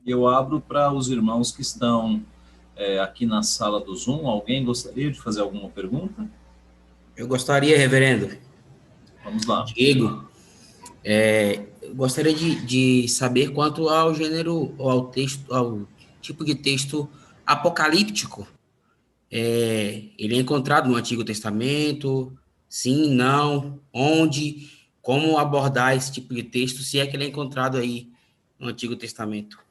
Eu abro para os irmãos que estão aqui na sala do Zoom. Alguém gostaria de fazer alguma pergunta? Eu gostaria, reverendo. Vamos lá. Diego, eu gostaria de saber quanto ao gênero, ou ao texto, ao tipo de texto apocalíptico. Ele é encontrado no Antigo Testamento? Sim, não? Onde? Como abordar esse tipo de texto, se é que ele é encontrado aí no Antigo Testamento?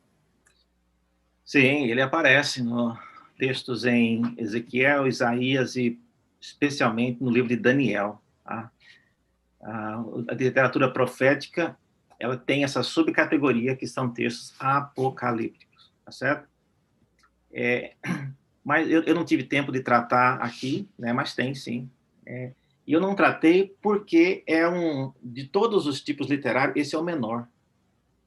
Sim, ele aparece no textos em Ezequiel, Isaías e especialmente no livro de Daniel. Tá? A literatura profética, ela tem essa subcategoria que são textos apocalípticos, tá certo? Mas eu não tive tempo de tratar aqui, né? Mas tem sim. E eu não tratei porque de todos os tipos literários, esse é o menor.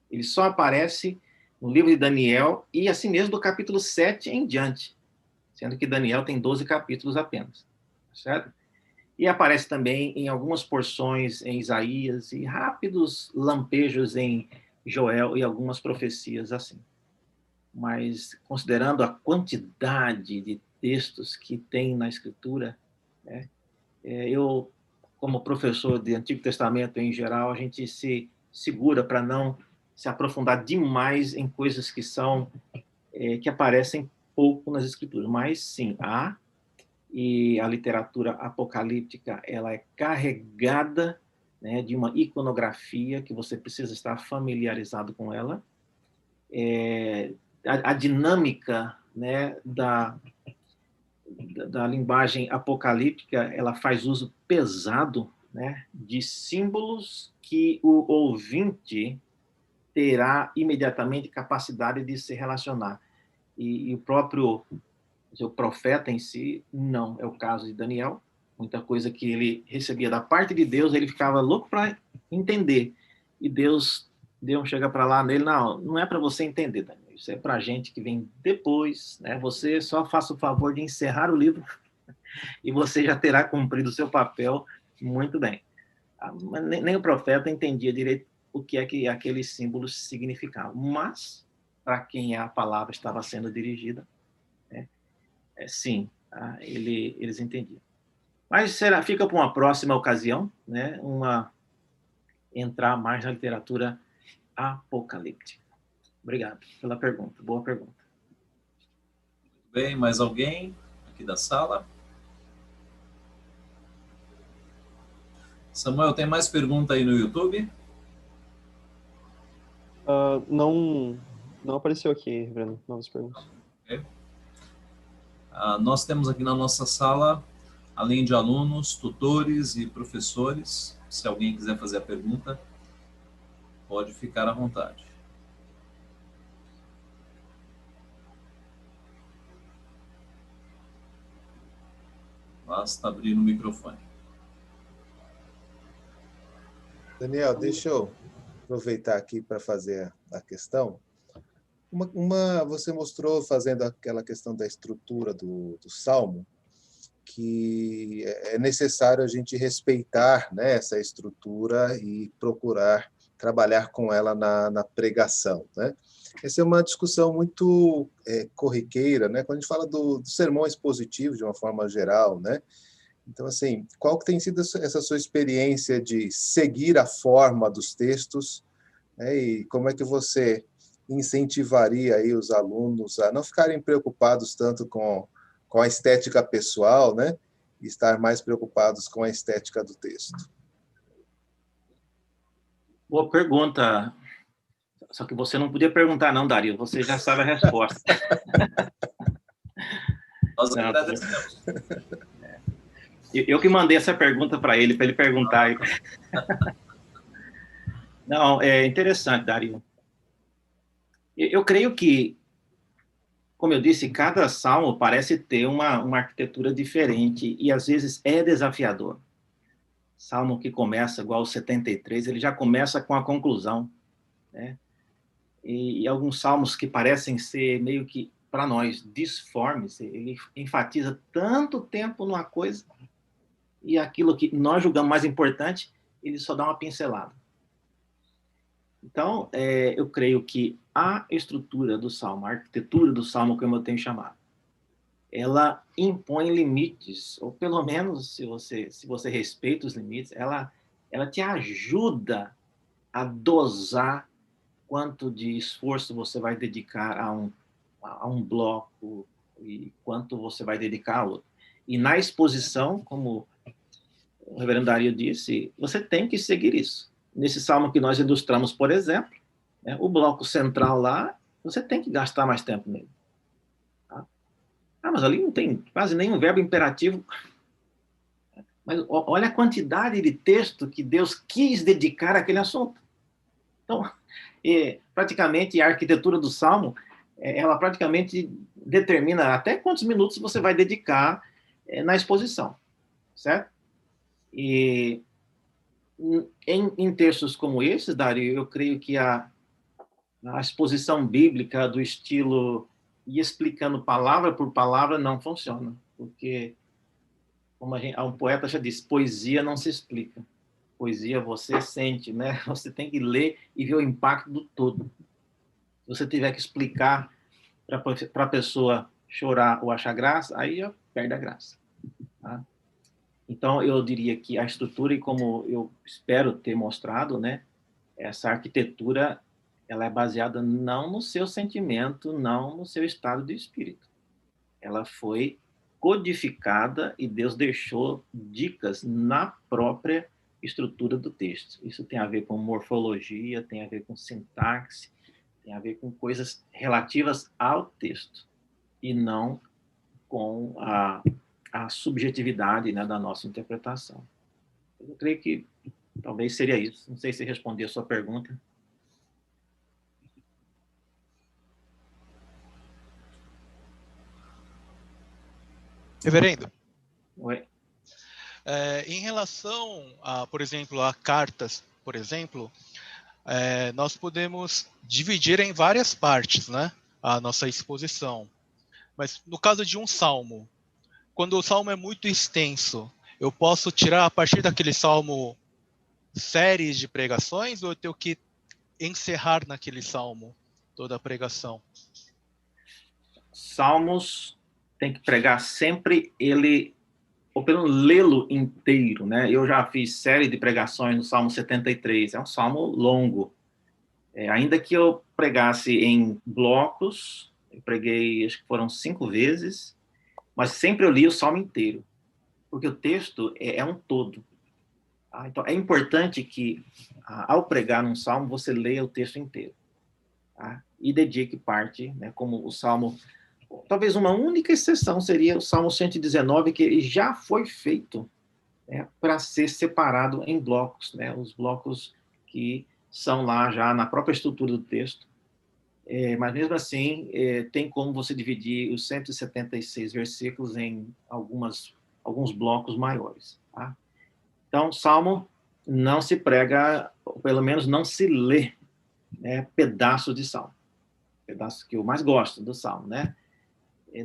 Ele só aparece no livro de Daniel e assim mesmo do capítulo 7 em diante, sendo que Daniel tem 12 capítulos apenas, certo? E aparece também em algumas porções em Isaías e rápidos lampejos em Joel e algumas profecias assim. Mas considerando a quantidade de textos que tem na Escritura, né, eu, como professor de Antigo Testamento em geral, a gente se segura para não se aprofundar demais em coisas que que aparecem pouco nas Escrituras. Mas sim, e a literatura apocalíptica, ela é carregada, né, de uma iconografia que você precisa estar familiarizado com ela. A dinâmica, né, da linguagem apocalíptica, ela faz uso pesado, né, de símbolos que o ouvinte terá imediatamente capacidade de se relacionar. E o próprio o profeta em si, não é o caso de Daniel. Muita coisa que ele recebia da parte de Deus, ele ficava louco para entender. E Deus chega para lá nele, não é para você entender, Daniel. Isso é para gente que vem depois, né? Você só faça o favor de encerrar o livro e você já terá cumprido o seu papel muito bem. Mas nem o profeta entendia direito o que é que aqueles símbolos significavam. Mas, para quem a palavra estava sendo dirigida, né, sim, eles entendiam. Mas fica para uma próxima ocasião, né, entrar mais na literatura apocalíptica. Obrigado pela pergunta. Boa pergunta. Muito bem, mais alguém aqui da sala? Samuel, tem mais pergunta aí no YouTube? Não apareceu aqui, Reverendo, novas perguntas. Okay. Nós temos aqui na nossa sala, além de alunos, tutores e professores. Se alguém quiser fazer a pergunta, pode ficar à vontade. Basta abrir o microfone. Daniel, deixa eu aproveitar aqui para fazer a questão. Você mostrou, fazendo aquela questão da estrutura do Salmo, que é necessário a gente respeitar, né, essa estrutura e procurar trabalhar com ela na pregação, né? Essa é uma discussão muito corriqueira, né? Quando a gente fala do sermão expositivo, de uma forma geral, né? Então, assim, qual que tem sido essa sua experiência de seguir a forma dos textos, né? E como é que você incentivaria aí os alunos a não ficarem preocupados tanto com a estética pessoal, né? E estar mais preocupados com a estética do texto? Boa pergunta. Só que você não podia perguntar, não, Dario. Você já sabe a resposta. Nós agradecemos. Eu que mandei essa pergunta para ele perguntar. Não, é interessante, Dario. Eu creio que, como eu disse, cada salmo parece ter uma arquitetura diferente e, às vezes, é desafiador. Salmo que começa igual o 73, ele já começa com a conclusão, né? E alguns salmos que parecem ser meio que, para nós, disformes, ele enfatiza tanto tempo numa coisa e aquilo que nós julgamos mais importante, ele só dá uma pincelada. Então, eu creio que a estrutura do Salmo, a arquitetura do Salmo, como eu tenho chamado, ela impõe limites, ou pelo menos, se você respeita os limites, ela te ajuda a dosar quanto de esforço você vai dedicar a um bloco e quanto você vai dedicar a outro. E na exposição, como o reverendo Dario disse, você tem que seguir isso. Nesse salmo que nós ilustramos, por exemplo, né, o bloco central lá, você tem que gastar mais tempo nele. Tá? Mas ali não tem quase nenhum verbo imperativo. Mas olha a quantidade de texto que Deus quis dedicar àquele assunto. Então, praticamente, a arquitetura do Salmo, ela praticamente determina até quantos minutos você vai dedicar na exposição, certo? E em textos como esses, Dário, eu creio que a exposição bíblica do estilo e explicando palavra por palavra não funciona, porque, como um poeta já disse, poesia não se explica. Poesia você sente, né? Você tem que ler e ver o impacto do todo. Se você tiver que explicar para a pessoa chorar ou achar graça, aí já perde a graça. Tá? Então, eu diria que a estrutura, e como eu espero ter mostrado, né? Essa arquitetura, ela é baseada não no seu sentimento, não no seu estado de espírito. Ela foi codificada e Deus deixou dicas na própria estrutura do texto. Isso tem a ver com morfologia, tem a ver com sintaxe, tem a ver com coisas relativas ao texto e não com a subjetividade, né, da nossa interpretação. Eu creio que talvez seria isso. Não sei se respondi a sua pergunta. Reverendo. Oi. Em relação a, por exemplo, a cartas, por exemplo, nós podemos dividir em várias partes, né, a nossa exposição. Mas no caso de um salmo, quando o salmo é muito extenso, eu posso tirar a partir daquele salmo séries de pregações ou eu tenho que encerrar naquele salmo toda a pregação? Salmos tem que pregar sempre ele, ou pelo menos lê-lo inteiro, né? Eu já fiz série de pregações no Salmo 73, é um salmo longo. Ainda que eu pregasse em blocos, eu preguei, acho que foram 5 vezes, mas sempre eu li o salmo inteiro, porque o texto é um todo. Tá? Então, é importante que, ao pregar num salmo, você leia o texto inteiro. Tá? E dedique parte, né, como o salmo... Talvez uma única exceção seria o Salmo 119, que ele já foi feito, né, para ser separado em blocos, né, os blocos que são lá já na própria estrutura do texto. Mas mesmo assim, tem como você dividir os 176 versículos em alguns blocos maiores. Tá? Então, Salmo não se prega, ou pelo menos não se lê, né, pedaços de Salmo. Pedaços que eu mais gosto do Salmo, né?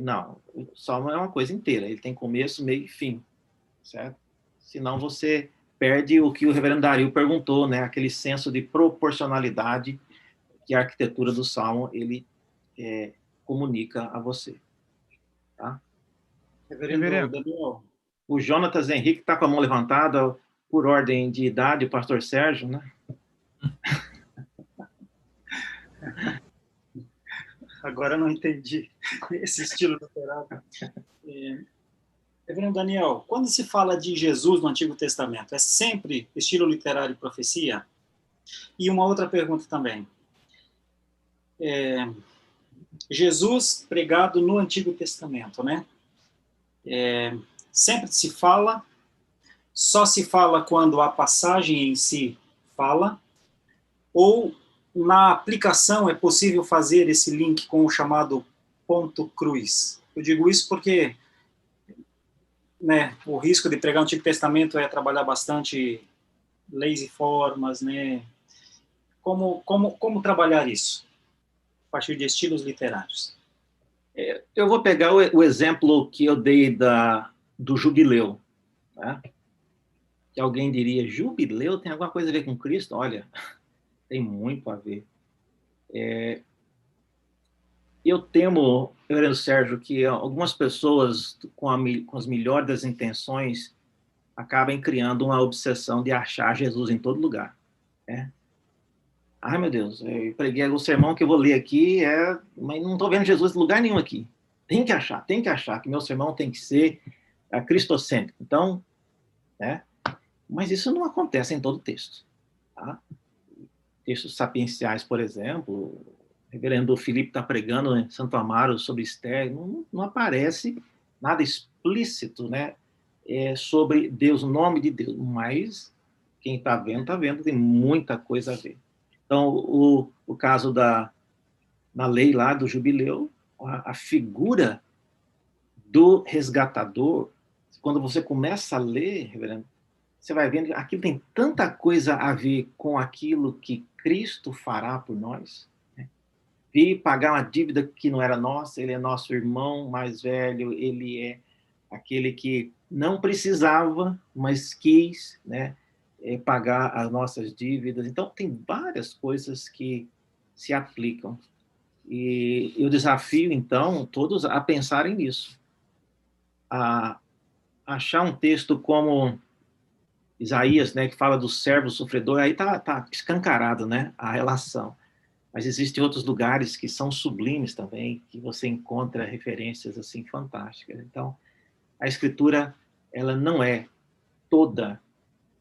Não, o Salmo é uma coisa inteira, ele tem começo, meio e fim, certo? Senão você perde o que o reverendo Dario perguntou, né? Aquele senso de proporcionalidade que a arquitetura do Salmo, ele comunica a você. Tá? Reverendo Daniel. O Jonatas Henrique está com a mão levantada, por ordem de idade, o pastor Sérgio, né? Agora eu não entendi esse estilo literário. Reverendo Daniel, quando se fala de Jesus no Antigo Testamento, é sempre estilo literário e profecia? E uma outra pergunta também. Jesus pregado no Antigo Testamento, né? Sempre se fala, só se fala quando a passagem em si fala, ou na aplicação é possível fazer esse link com o chamado ponto cruz. Eu digo isso porque, né, o risco de pregar o Antigo Testamento é trabalhar bastante leis e formas, né? Como trabalhar isso a partir de estilos literários? Eu vou pegar o exemplo que eu dei do jubileu. Né? Que alguém diria, jubileu tem alguma coisa a ver com Cristo? Olha, tem muito a ver. Eu temo, reverendo Sérgio, que algumas pessoas com as melhores das intenções acabem criando uma obsessão de achar Jesus em todo lugar. Né? Ai, meu Deus, eu preguei o sermão que eu vou ler aqui, mas não estou vendo Jesus em lugar nenhum aqui. Tem que achar que meu sermão tem que ser cristocêntrico. Então, né? Mas isso não acontece em todo texto. Tá? Textos sapienciais, por exemplo, o reverendo Filipe está pregando em Santo Amaro sobre Esther, não aparece nada explícito, né, sobre Deus, o nome de Deus, mas quem está vendo, tem muita coisa a ver. Então, o caso na lei lá do jubileu, a figura do resgatador, quando você começa a ler, reverendo, você vai vendo que aquilo tem tanta coisa a ver com aquilo que Cristo fará por nós, né? Vir pagar uma dívida que não era nossa, ele é nosso irmão mais velho, ele é aquele que não precisava, mas quis, né, pagar as nossas dívidas. Então, tem várias coisas que se aplicam. E eu desafio, então, todos a pensarem nisso. A achar um texto como Isaías, né, que fala do servo sofredor, aí tá escancarado, né, a relação. Mas existem outros lugares que são sublimes também, que você encontra referências assim fantásticas. Então, a Escritura, ela não é toda,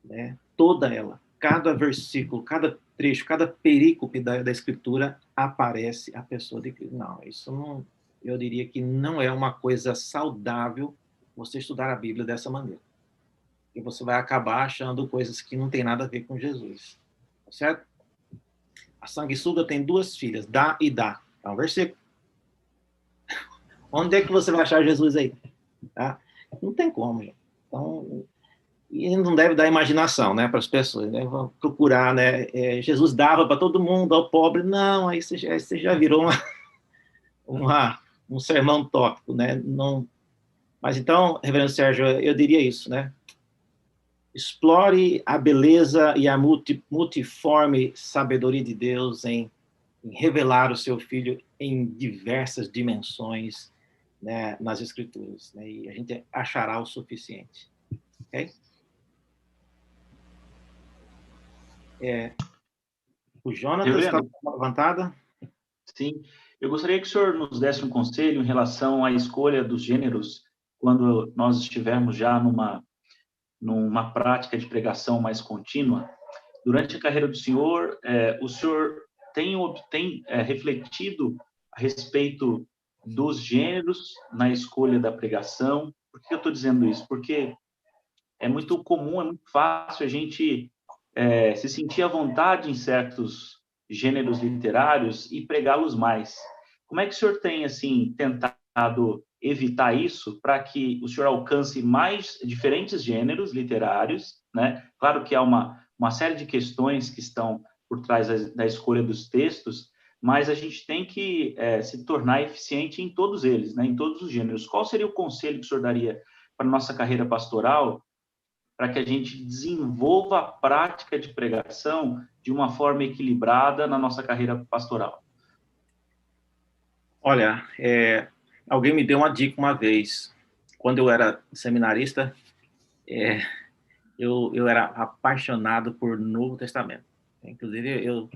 né, toda ela. Cada versículo, cada trecho, cada perícope da Escritura aparece a pessoa de Cristo. Não, isso não, eu diria que não é uma coisa saudável você estudar a Bíblia dessa maneira. E você vai acabar achando coisas que não tem nada a ver com Jesus. Certo? A sanguessuga tem 2 filhas, Dá e Dá. É um versículo. Onde é que você vai achar Jesus aí? Tá? Não tem como, gente. Então, e não deve dar imaginação, né, para as pessoas, né? Vão procurar, né? Jesus dava para todo mundo, ao pobre. Não, aí você já virou um sermão tópico, né? Não. Mas então, reverendo Sérgio, eu diria isso, né? Explore a beleza e a multiforme sabedoria de Deus em revelar o seu Filho em diversas dimensões, né, nas Escrituras, né, e a gente achará o suficiente. Ok? O Jonathan está levantada? Sim. Eu gostaria que o senhor nos desse um conselho em relação à escolha dos gêneros quando nós estivermos já numa prática de pregação mais contínua. Durante a carreira do senhor, o senhor tem refletido a respeito dos gêneros na escolha da pregação? Por que eu estou dizendo isso? Porque é muito comum, é muito fácil a gente se sentir à vontade em certos gêneros literários e pregá-los mais. Como é que o senhor tem assim tentado evitar isso para que o senhor alcance mais diferentes gêneros literários, né? Claro que há uma série de questões que estão por trás da escolha dos textos, mas a gente tem que se tornar eficiente em todos eles, né? Em todos os gêneros. Qual seria o conselho que o senhor daria para a nossa carreira pastoral para que a gente desenvolva a prática de pregação de uma forma equilibrada na nossa carreira pastoral? Olha, alguém me deu uma dica uma vez. Quando eu era seminarista, eu era apaixonado por Novo Testamento. Inclusive,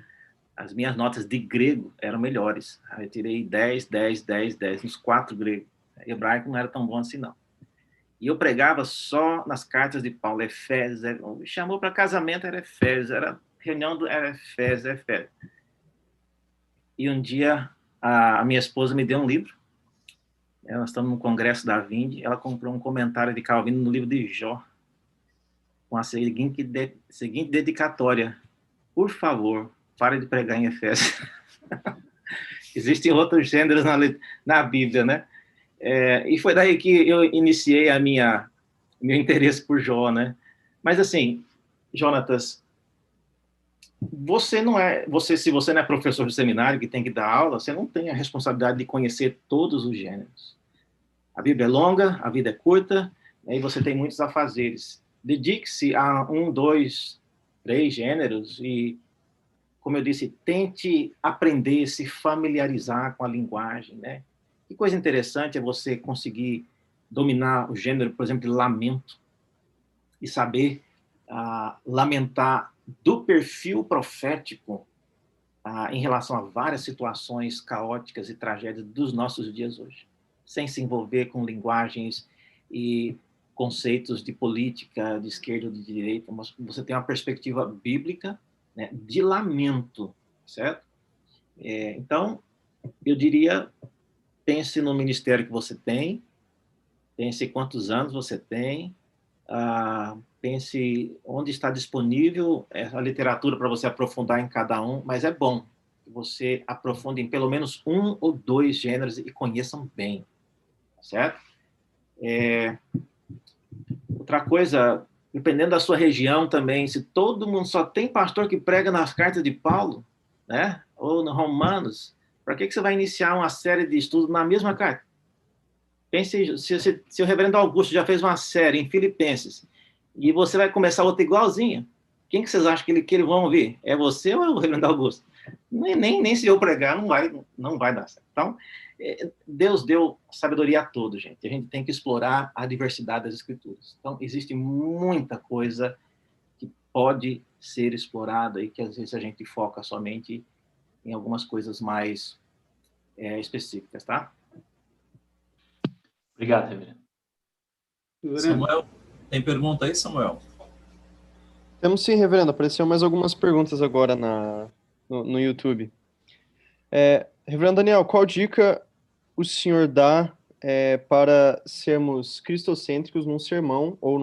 as minhas notas de grego eram melhores. Eu tirei 10, 10, 10, 10 nos 4 gregos. Hebraico não era tão bom assim, não. E eu pregava só nas cartas de Paulo, Efésios, me chamou para casamento, era Efésios, era reunião, era Efésios. E um dia, a minha esposa me deu um livro, nós estamos no congresso da Vinde, ela comprou um comentário de Calvino no livro de Jó, com a seguinte dedicatória: por favor, pare de pregar em Efésios. Existem outros gêneros na Bíblia, né? E foi daí que eu iniciei meu interesse por Jó, né? Mas assim, Jonatas, se você não é professor de seminário que tem que dar aula, você não tem a responsabilidade de conhecer todos os gêneros. A Bíblia é longa, a vida é curta, e você tem muitos afazeres. Dedique-se a 1, 2, 3 gêneros e, como eu disse, tente aprender, se familiarizar com a linguagem, né? Que coisa interessante é você conseguir dominar o gênero, por exemplo, de lamento, e saber lamentar do perfil profético em relação a várias situações caóticas e tragédias dos nossos dias hoje, sem se envolver com linguagens e conceitos de política, de esquerda ou de direita, mas você tem uma perspectiva bíblica, né, de lamento, certo? Então, eu diria, pense no ministério que você tem, pense quantos anos você tem, pense onde está disponível a literatura para você aprofundar em cada um, mas é bom que você aprofunde em pelo menos um ou dois gêneros e conheçam bem, certo? Outra coisa, dependendo da sua região também, se todo mundo só tem pastor que prega nas cartas de Paulo, né, ou no Romanos, para que você vai iniciar uma série de estudos na mesma carta? Pense, se o reverendo Augusto já fez uma série em Filipenses, e você vai começar outra igualzinha, quem que vocês acham que eles vão ouvir? É você ou é o reverendo Augusto? Nem se eu pregar, não vai dar certo. Então, Deus deu sabedoria a todos, gente. A gente tem que explorar a diversidade das escrituras. Então, existe muita coisa que pode ser explorada e que às vezes a gente foca somente em algumas coisas mais específicas, tá? Obrigado, reverendo. Samuel, tem pergunta aí, Samuel? Temos sim, reverendo. Apareceu mais algumas perguntas agora no YouTube. Reverendo Daniel, qual dica o senhor dá para sermos cristocêntricos num sermão, ou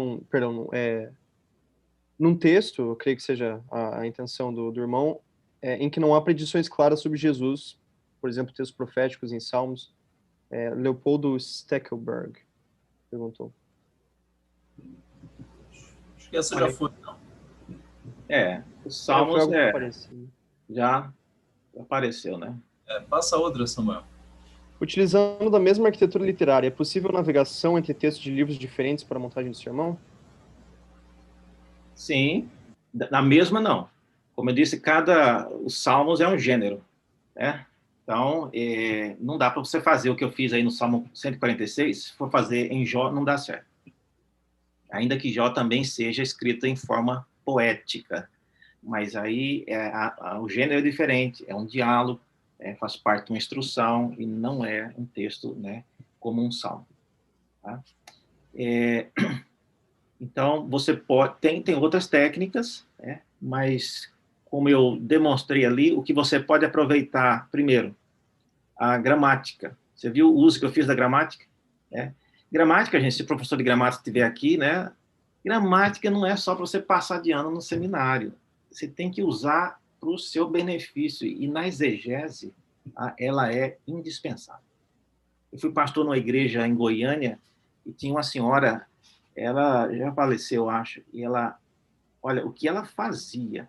num texto, eu creio que seja a intenção do irmão, em que não há predições claras sobre Jesus, por exemplo, textos proféticos em Salmos? Leopoldo Steckelberg perguntou. Acho que essa já foi, não? Os Salmos já apareceu, né? Passa outra, Samuel. Utilizando da mesma arquitetura literária, é possível navegação entre textos de livros diferentes para a montagem do sermão? Sim, na mesma não. Como eu disse, os Salmos é um gênero, né? Então, não dá para você fazer o que eu fiz aí no Salmo 146, se for fazer em Jó, não dá certo. Ainda que Jó também seja escrito em forma poética, mas aí o gênero é diferente, é um diálogo, faz parte de uma instrução e não é um texto, né, como um salmo. Tá? Então, você tem outras técnicas, mas como eu demonstrei ali, o que você pode aproveitar, primeiro, a gramática. Você viu o uso que eu fiz da gramática? Gramática, gente, se o professor de gramática estiver aqui, né? Gramática não é só para você passar de ano no seminário. Você tem que usar para o seu benefício. E na exegese, ela é indispensável. Eu fui pastor numa igreja em Goiânia e tinha uma senhora, ela já faleceu, acho, e olha, o que ela fazia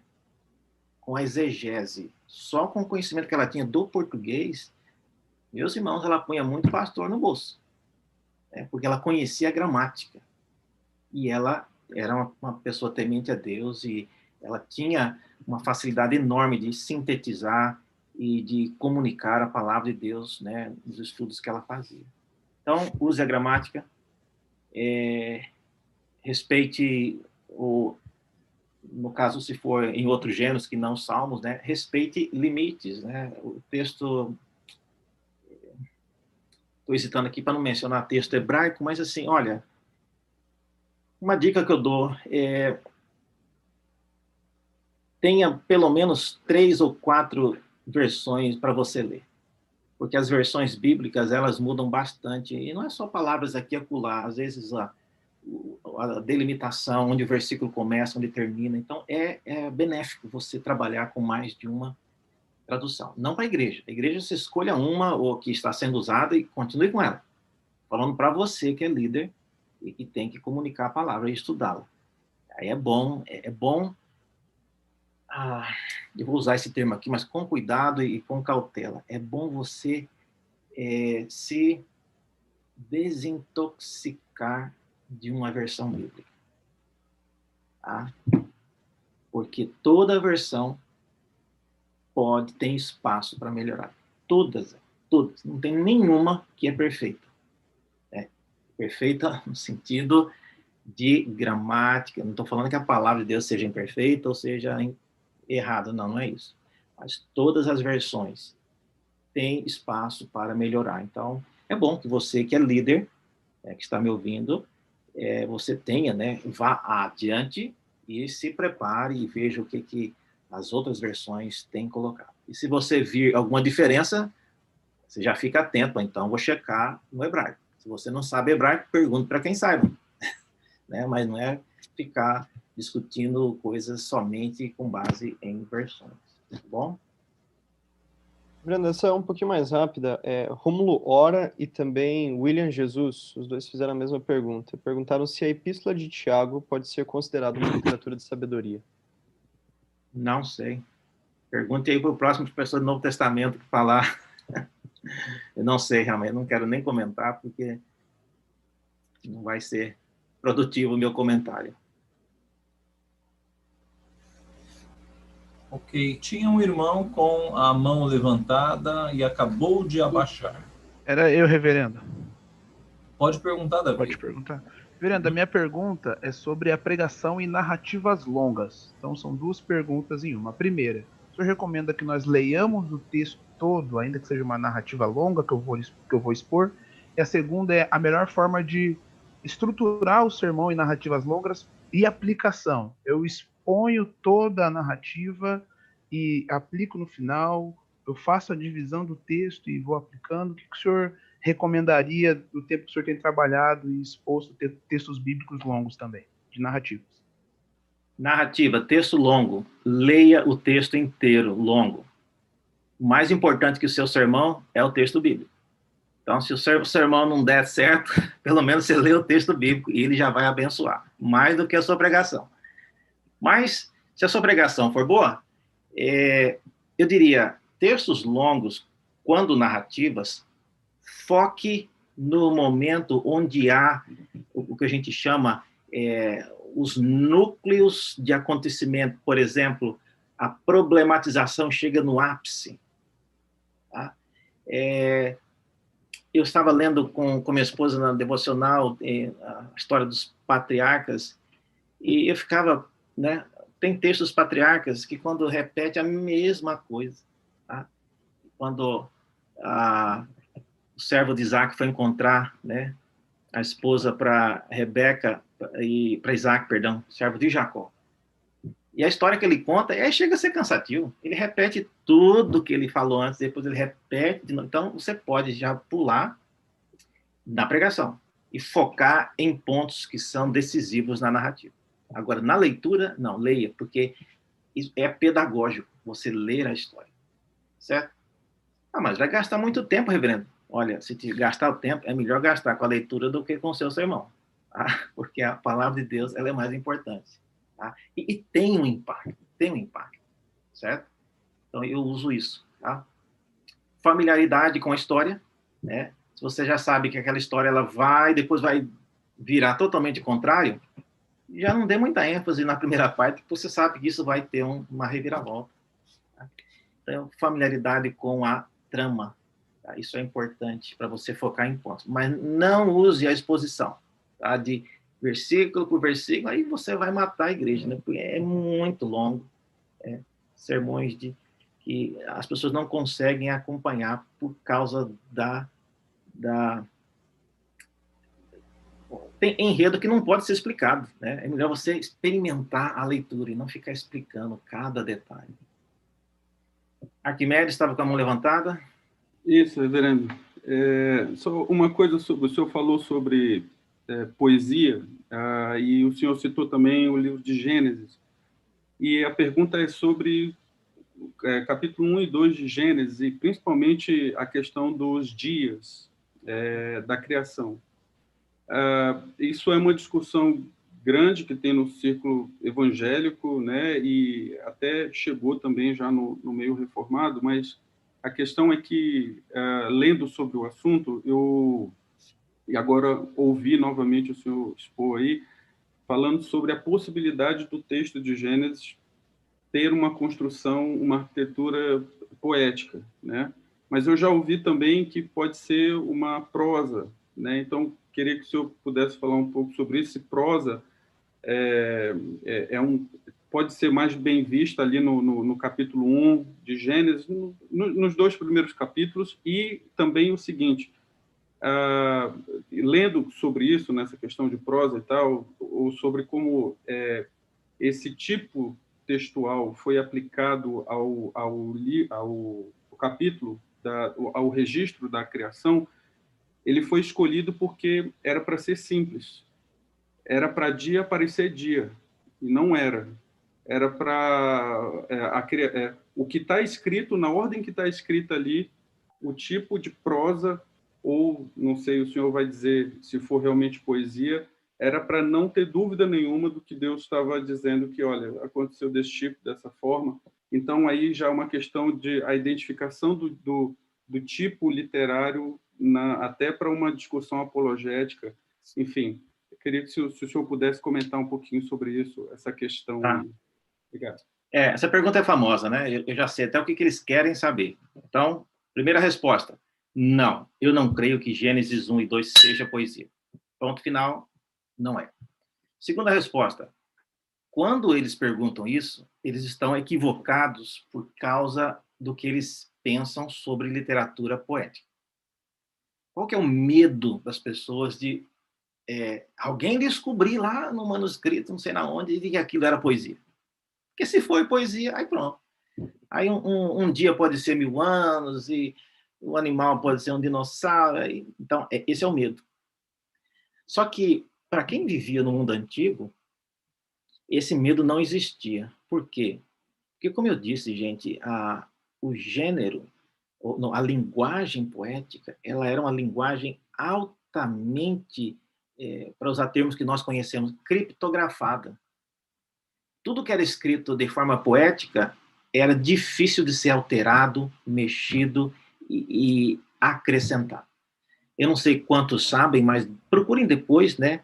com a exegese, só com o conhecimento que ela tinha do português, meus irmãos, ela punha muito pastor no bolso. Porque ela conhecia a gramática. E ela era uma pessoa temente a Deus e ela tinha uma facilidade enorme de sintetizar e de comunicar a palavra de Deus, né, nos estudos que ela fazia. Então, use a gramática, respeite, no caso, se for em outros gêneros que não salmos, né, respeite limites. Né? O texto... Estou hesitando aqui para não mencionar texto hebraico, mas assim, olha, uma dica que eu dou tenha pelo menos 3 ou 4 versões para você ler, porque as versões bíblicas, elas mudam bastante, e não é só palavras aqui e acolá, às vezes a delimitação, onde o versículo começa, onde termina, então é benéfico você trabalhar com mais de uma tradução. Não para a igreja você escolha uma ou que está sendo usada e continue com ela. Falando para você que é líder e que tem que comunicar a palavra e estudá-la. Aí é bom, eu vou usar esse termo aqui, mas com cuidado e com cautela. É bom você se desintoxicar de uma versão bíblica. Tá? Porque toda versão tem espaço para melhorar. Todas. Não tem nenhuma que é perfeita. Perfeita no sentido de gramática. Não estou falando que a palavra de Deus seja imperfeita ou seja errada. Não é isso. Mas todas as versões têm espaço para melhorar. Então, é bom que você, que é líder, que está me ouvindo, você tenha, né, vá adiante e se prepare e veja o que as outras versões têm colocado. E se você vir alguma diferença, você já fica atento, então vou checar no hebraico. Se você não sabe hebraico, pergunte para quem saiba. né? Mas não é ficar discutindo coisas somente com base em versões, tá bom? Brenda, essa é um pouquinho mais rápida. Rômulo Ora e também William Jesus, os dois fizeram a mesma pergunta. Perguntaram se a Epístola de Tiago pode ser considerada uma literatura de sabedoria. Não sei. Pergunte aí para o próximo professor do Novo Testamento que falar. Eu não sei, realmente, não quero nem comentar, porque não vai ser produtivo o meu comentário. Ok. Tinha um irmão com a mão levantada e acabou de abaixar. Era eu, reverendo. Pode perguntar, Davi. Pode perguntar. Reverendo, a minha pergunta é sobre a pregação em narrativas longas. Então, são duas perguntas em uma. A primeira, o senhor recomenda que nós leiamos o texto todo, ainda que seja uma narrativa longa que eu vou expor? E a segunda é a melhor forma de estruturar o sermão em narrativas longas e aplicação. Eu exponho toda a narrativa e aplico no final, eu faço a divisão do texto e vou aplicando. O que o senhor recomendaria do tempo que o senhor tem trabalhado e exposto textos bíblicos longos também, de narrativas? Narrativa, texto longo. Leia o texto inteiro, longo. O mais importante que o seu sermão é o texto bíblico. Então, se o sermão não der certo, pelo menos você lê o texto bíblico e ele já vai abençoar, mais do que a sua pregação. Mas, se a sua pregação for boa, eu diria, textos longos, quando narrativas, foque no momento onde há o que a gente chama os núcleos de acontecimento. Por exemplo, a problematização chega no ápice. Tá? Eu estava lendo com minha esposa na devocional a história dos patriarcas e eu ficava, né? Tem textos patriarcas que quando repete a mesma coisa, tá? Quando o servo de Isaac foi encontrar, né, a esposa para Rebeca e para Isaac, perdão, servo de Jacó. E a história que ele conta chega a ser cansativo. Ele repete tudo que ele falou antes, depois ele repete de novo. Então, você pode já pular na pregação e focar em pontos que são decisivos na narrativa. Agora, na leitura, não, leia, porque isso é pedagógico, você ler a história. Certo? Mas vai gastar muito tempo, reverendo. Olha, se te gastar o tempo, é melhor gastar com a leitura do que com o seu sermão. Tá? Porque a palavra de Deus ela é mais importante. Tá? E tem um impacto, certo? Então, eu uso isso. Tá? Familiaridade com a história, né? Se você já sabe que aquela história depois vai virar totalmente contrário, já não dê muita ênfase na primeira parte, porque você sabe que isso vai ter uma reviravolta. Tá? Então, familiaridade com a trama. Tá? Isso é importante para você focar em pontos. Mas não use a exposição, tá? De versículo por versículo, aí você vai matar a igreja, né? Porque é muito longo. Sermões que as pessoas não conseguem acompanhar por causa tem enredo que não pode ser explicado, né? É melhor você experimentar a leitura e não ficar explicando cada detalhe. Arquimedes estava com a mão levantada. Isso, reverendo. Só uma coisa, o senhor falou sobre poesia, e o senhor citou também o livro de Gênesis. E a pergunta é sobre capítulo 1 e 2 de Gênesis, e principalmente a questão dos dias da criação. Isso é uma discussão grande que tem no círculo evangélico, né, e até chegou também já no meio reformado, mas a questão é que, lendo sobre o assunto, e agora ouvi novamente o senhor expor aí, falando sobre a possibilidade do texto de Gênesis ter uma construção, uma arquitetura poética, né? Mas eu já ouvi também que pode ser uma prosa, né? Então, queria que o senhor pudesse falar um pouco sobre isso. Se prosa pode ser mais bem vista ali no capítulo 1 de Gênesis, nos 2 primeiros capítulos, e também o seguinte, lendo sobre isso, nessa questão de prosa e tal, ou sobre como esse tipo textual foi aplicado ao capítulo, ao registro da criação, ele foi escolhido porque era para ser simples. era para dia parecer dia, e não era. Era para o que está escrito, na ordem que está escrita ali, o tipo de prosa, ou, não sei, o senhor vai dizer se for realmente poesia, era para não ter dúvida nenhuma do que Deus estava dizendo, que, olha, aconteceu desse tipo, dessa forma. Então, aí já é uma questão de a identificação do tipo literário, até para uma discussão apologética. Enfim, eu queria que se o senhor pudesse comentar um pouquinho sobre isso, essa questão. Tá. Obrigado. Essa pergunta é famosa, né? Eu já sei até o que eles querem saber. Então, primeira resposta: não, eu não creio que Gênesis 1 e 2 seja poesia. Ponto final, não é. Segunda resposta: quando eles perguntam isso, eles estão equivocados por causa do que eles pensam sobre literatura poética. Qual que é o medo das pessoas de alguém descobrir lá no manuscrito, não sei na onde, que aquilo era poesia? Porque se foi poesia, aí pronto. Aí um dia pode ser 1000 anos, e o animal pode ser um dinossauro. Então, esse é o medo. Só que, para quem vivia no mundo antigo, esse medo não existia. Por quê? Porque, como eu disse, gente, o gênero, a linguagem poética, ela era uma linguagem altamente, para usar termos que nós conhecemos, criptografada. Tudo que era escrito de forma poética era difícil de ser alterado, mexido e acrescentado. Eu não sei quantos sabem, mas procurem depois, né,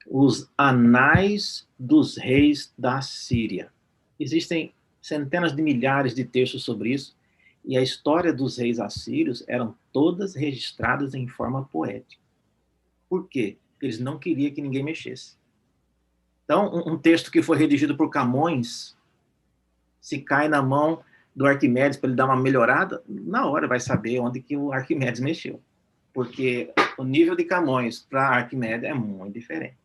os Anais dos Reis da Síria. Existem centenas de milhares de textos sobre isso, e a história dos reis assírios eram todas registradas em forma poética. Por quê? Porque eles não queriam que ninguém mexesse. Então, um texto que foi redigido por Camões, se cai na mão do Arquimedes para ele dar uma melhorada, na hora vai saber onde que o Arquimedes mexeu. Porque o nível de Camões para Arquimedes é muito diferente.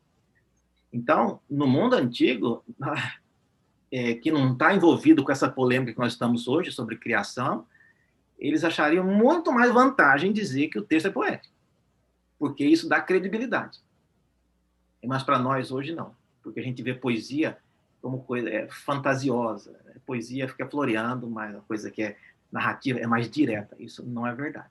Então, no mundo antigo, que não está envolvido com essa polêmica que nós estamos hoje sobre criação, eles achariam muito mais vantagem em dizer que o texto é poético. Porque isso dá credibilidade. Mas para nós hoje não. Porque a gente vê poesia como coisa fantasiosa. A poesia fica floreando, mas a coisa que é narrativa é mais direta. Isso não é verdade.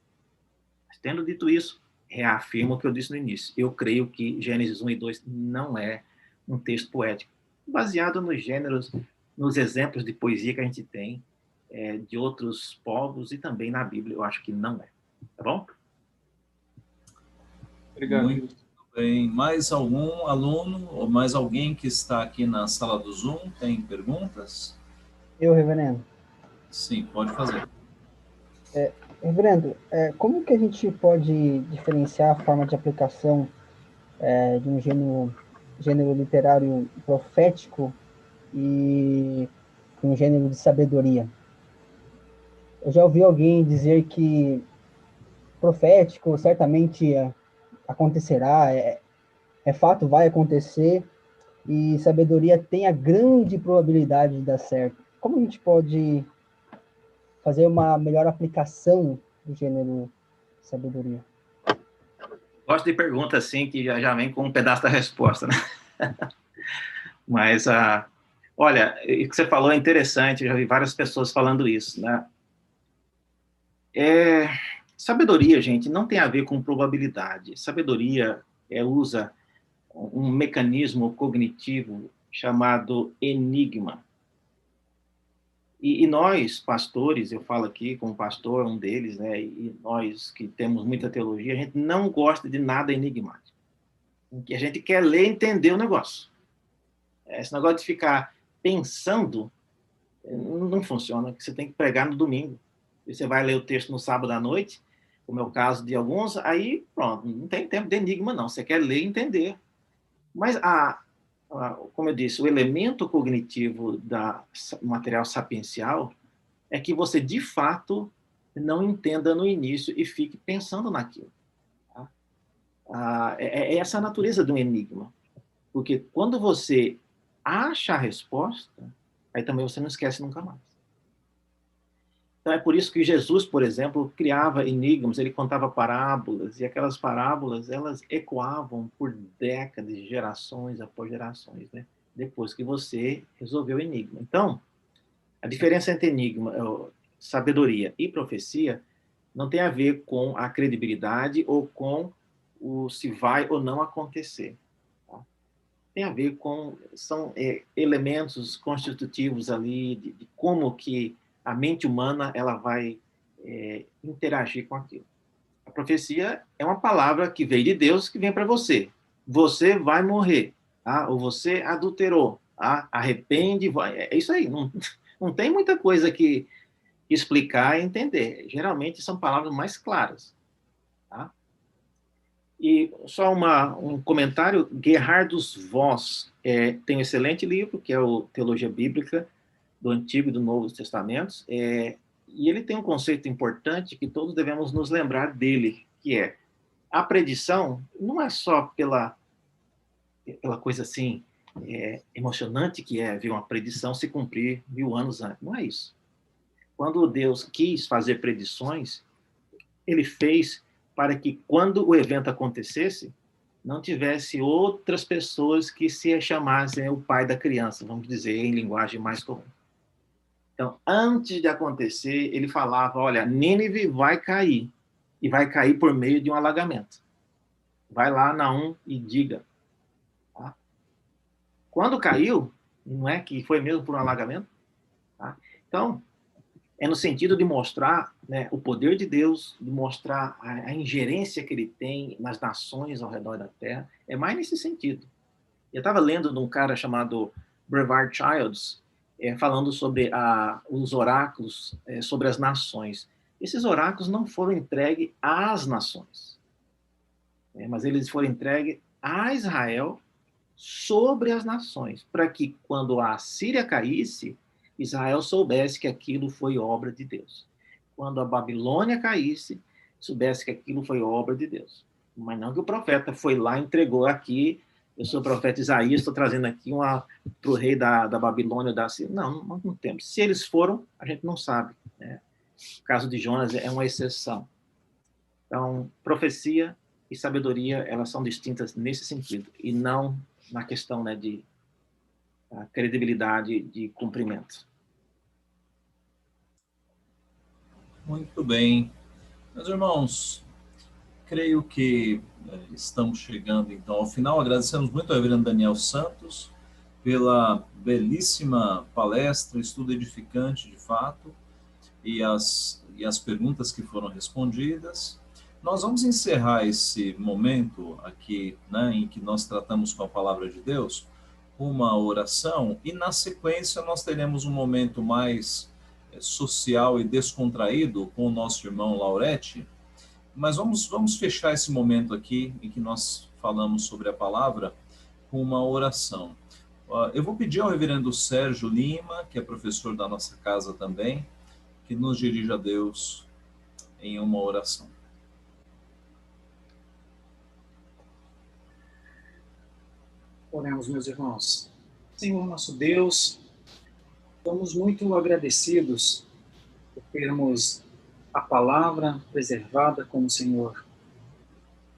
Mas, tendo dito isso, reafirmo o que eu disse no início. Eu creio que Gênesis 1 e 2 não é um texto poético, baseado nos gêneros, nos exemplos de poesia que a gente tem de outros povos e também na Bíblia. Eu acho que não é. Tá bom? Obrigado. Muito bem. Mais algum aluno ou mais alguém que está aqui na sala do Zoom tem perguntas? Eu, reverendo. Sim, pode fazer. Reverendo, como que a gente pode diferenciar a forma de aplicação de um gênero literário profético e um gênero de sabedoria? Eu já ouvi alguém dizer que profético certamente acontecerá, é fato, vai acontecer, e sabedoria tem a grande probabilidade de dar certo. Como a gente pode fazer uma melhor aplicação do gênero sabedoria? Gosto de pergunta assim, que já vem com um pedaço da resposta, né? Mas, olha, o que você falou é interessante, eu já vi várias pessoas falando isso, né? Sabedoria, gente, não tem a ver com probabilidade. Sabedoria usa um mecanismo cognitivo chamado enigma. E nós, pastores, eu falo aqui como pastor, um deles, né, e nós que temos muita teologia, a gente não gosta de nada enigmático. A gente quer ler e entender o negócio. Esse negócio de ficar pensando não funciona, você tem que pregar no domingo. Você vai ler o texto no sábado à noite, como é o caso de alguns, aí pronto, não tem tempo de enigma não, você quer ler e entender. Mas, como eu disse, o elemento cognitivo do material sapiencial é que você, de fato, não entenda no início e fique pensando naquilo. Tá? É essa a natureza de um enigma. Porque quando você acha a resposta, aí também você não esquece nunca mais. Então, é por isso que Jesus, por exemplo, criava enigmas, ele contava parábolas, e aquelas parábolas, elas ecoavam por décadas, gerações após gerações, né? Depois que você resolveu o enigma. Então, a diferença entre enigma, sabedoria e profecia não tem a ver com a credibilidade ou com o se vai ou não acontecer. Tá? Tem a ver com, são elementos constitutivos ali de como que a mente humana ela vai interagir com aquilo. A profecia é uma palavra que veio de Deus, que vem para você. Você vai morrer, tá? Ou você adulterou, tá? Arrepende, vai. É isso aí. Não tem muita coisa que explicar e entender. Geralmente são palavras mais claras. Tá? E só um comentário, Gerhardus Voss tem um excelente livro, que é o Teologia Bíblica, do Antigo e do Novo Testamentos, e ele tem um conceito importante que todos devemos nos lembrar dele, que é a predição não é só pela coisa assim emocionante que é ver uma predição se cumprir 1000 anos antes. Não é isso. Quando Deus quis fazer predições, ele fez para que, quando o evento acontecesse, não tivesse outras pessoas que se chamassem o pai da criança, vamos dizer, em linguagem mais comum. Então, antes de acontecer, ele falava, olha, Nínive vai cair, e vai cair por meio de um alagamento. Vai lá, Naum, e diga. Tá? Quando caiu, não é que foi mesmo por um alagamento? Tá? Então, é no sentido de mostrar, né, o poder de Deus, de mostrar a ingerência que ele tem nas nações ao redor da Terra. É mais nesse sentido. Eu estava lendo de um cara chamado Brevard Childs, falando sobre os oráculos sobre as nações. Esses oráculos não foram entregues às nações, mas eles foram entregues a Israel sobre as nações, para que, quando a Síria caísse, Israel soubesse que aquilo foi obra de Deus. Quando a Babilônia caísse, soubesse que aquilo foi obra de Deus. Mas não que o profeta foi lá e entregou aqui. Eu sou o profeta Isaías, estou trazendo aqui para o rei da Babilônia, da Síria. Não temos. Se eles foram, a gente não sabe. Né? O caso de Jonas é uma exceção. Então, profecia e sabedoria, elas são distintas nesse sentido, e não na questão, né, de credibilidade de cumprimento. Muito bem. Meus irmãos, creio que estamos chegando, então, ao final. Agradecemos muito ao reverendo Daniel Santos pela belíssima palestra, estudo edificante, de fato, e as perguntas que foram respondidas. Nós vamos encerrar esse momento aqui, né, em que nós tratamos com a palavra de Deus, uma oração, e na sequência nós teremos um momento mais social e descontraído com o nosso irmão Laurete. Mas vamos fechar esse momento aqui em que nós falamos sobre a palavra com uma oração. Eu vou pedir ao reverendo Sérgio Lima, que é professor da nossa casa também, que nos dirija a Deus em uma oração. Oremos, meus irmãos. Senhor nosso Deus, estamos muito agradecidos por termos a palavra preservada como o Senhor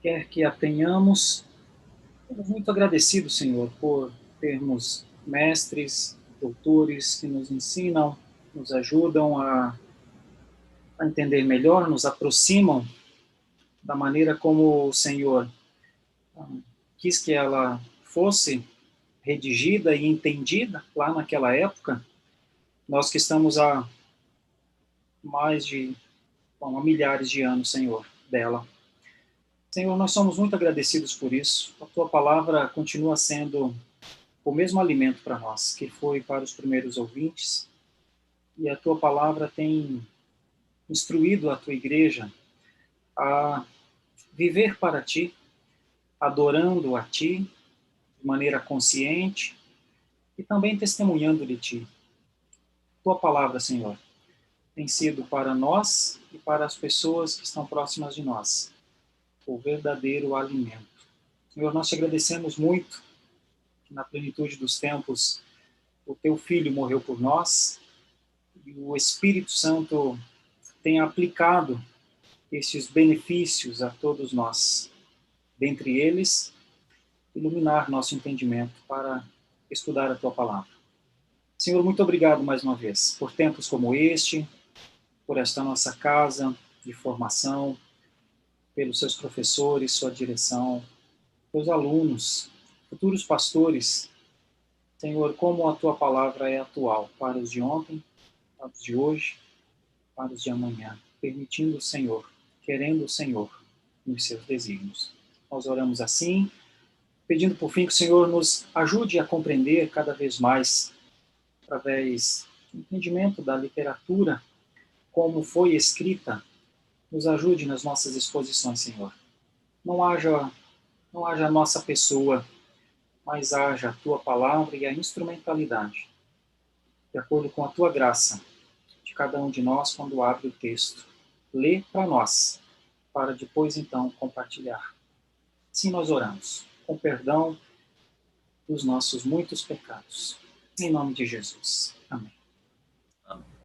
quer que a tenhamos. Estamos muito agradecidos, Senhor, por termos mestres, doutores que nos ensinam, nos ajudam a entender melhor, nos aproximam da maneira como o Senhor quis que ela fosse redigida e entendida lá naquela época. Nós que estamos há milhares de anos, Senhor, dela. Senhor, nós somos muito agradecidos por isso. A Tua palavra continua sendo o mesmo alimento para nós, que foi para os primeiros ouvintes, e a Tua palavra tem instruído a Tua igreja a viver para Ti, adorando a Ti, de maneira consciente, e também testemunhando de Ti. Tua palavra, Senhor, tem sido para nós e para as pessoas que estão próximas de nós o verdadeiro alimento. Senhor, nós te agradecemos muito que na plenitude dos tempos o Teu Filho morreu por nós e o Espírito Santo tenha aplicado esses benefícios a todos nós. Dentre eles, iluminar nosso entendimento para estudar a Tua Palavra. Senhor, muito obrigado mais uma vez por tempos como este, por esta nossa casa de formação, pelos seus professores, sua direção, pelos alunos, futuros pastores. Senhor, como a Tua Palavra é atual para os de ontem, para os de hoje, para os de amanhã, permitindo o Senhor, querendo o Senhor nos seus desígnios. Nós oramos assim, pedindo por fim que o Senhor nos ajude a compreender cada vez mais, através do entendimento da literatura, como foi escrita, nos ajude nas nossas exposições, Senhor. Não haja a nossa pessoa, mas haja a Tua Palavra e a instrumentalidade, de acordo com a Tua graça, de cada um de nós quando abre o texto. Lê para nós, para depois então compartilhar. Assim nós oramos, com perdão dos nossos muitos pecados. Em nome de Jesus. Amém.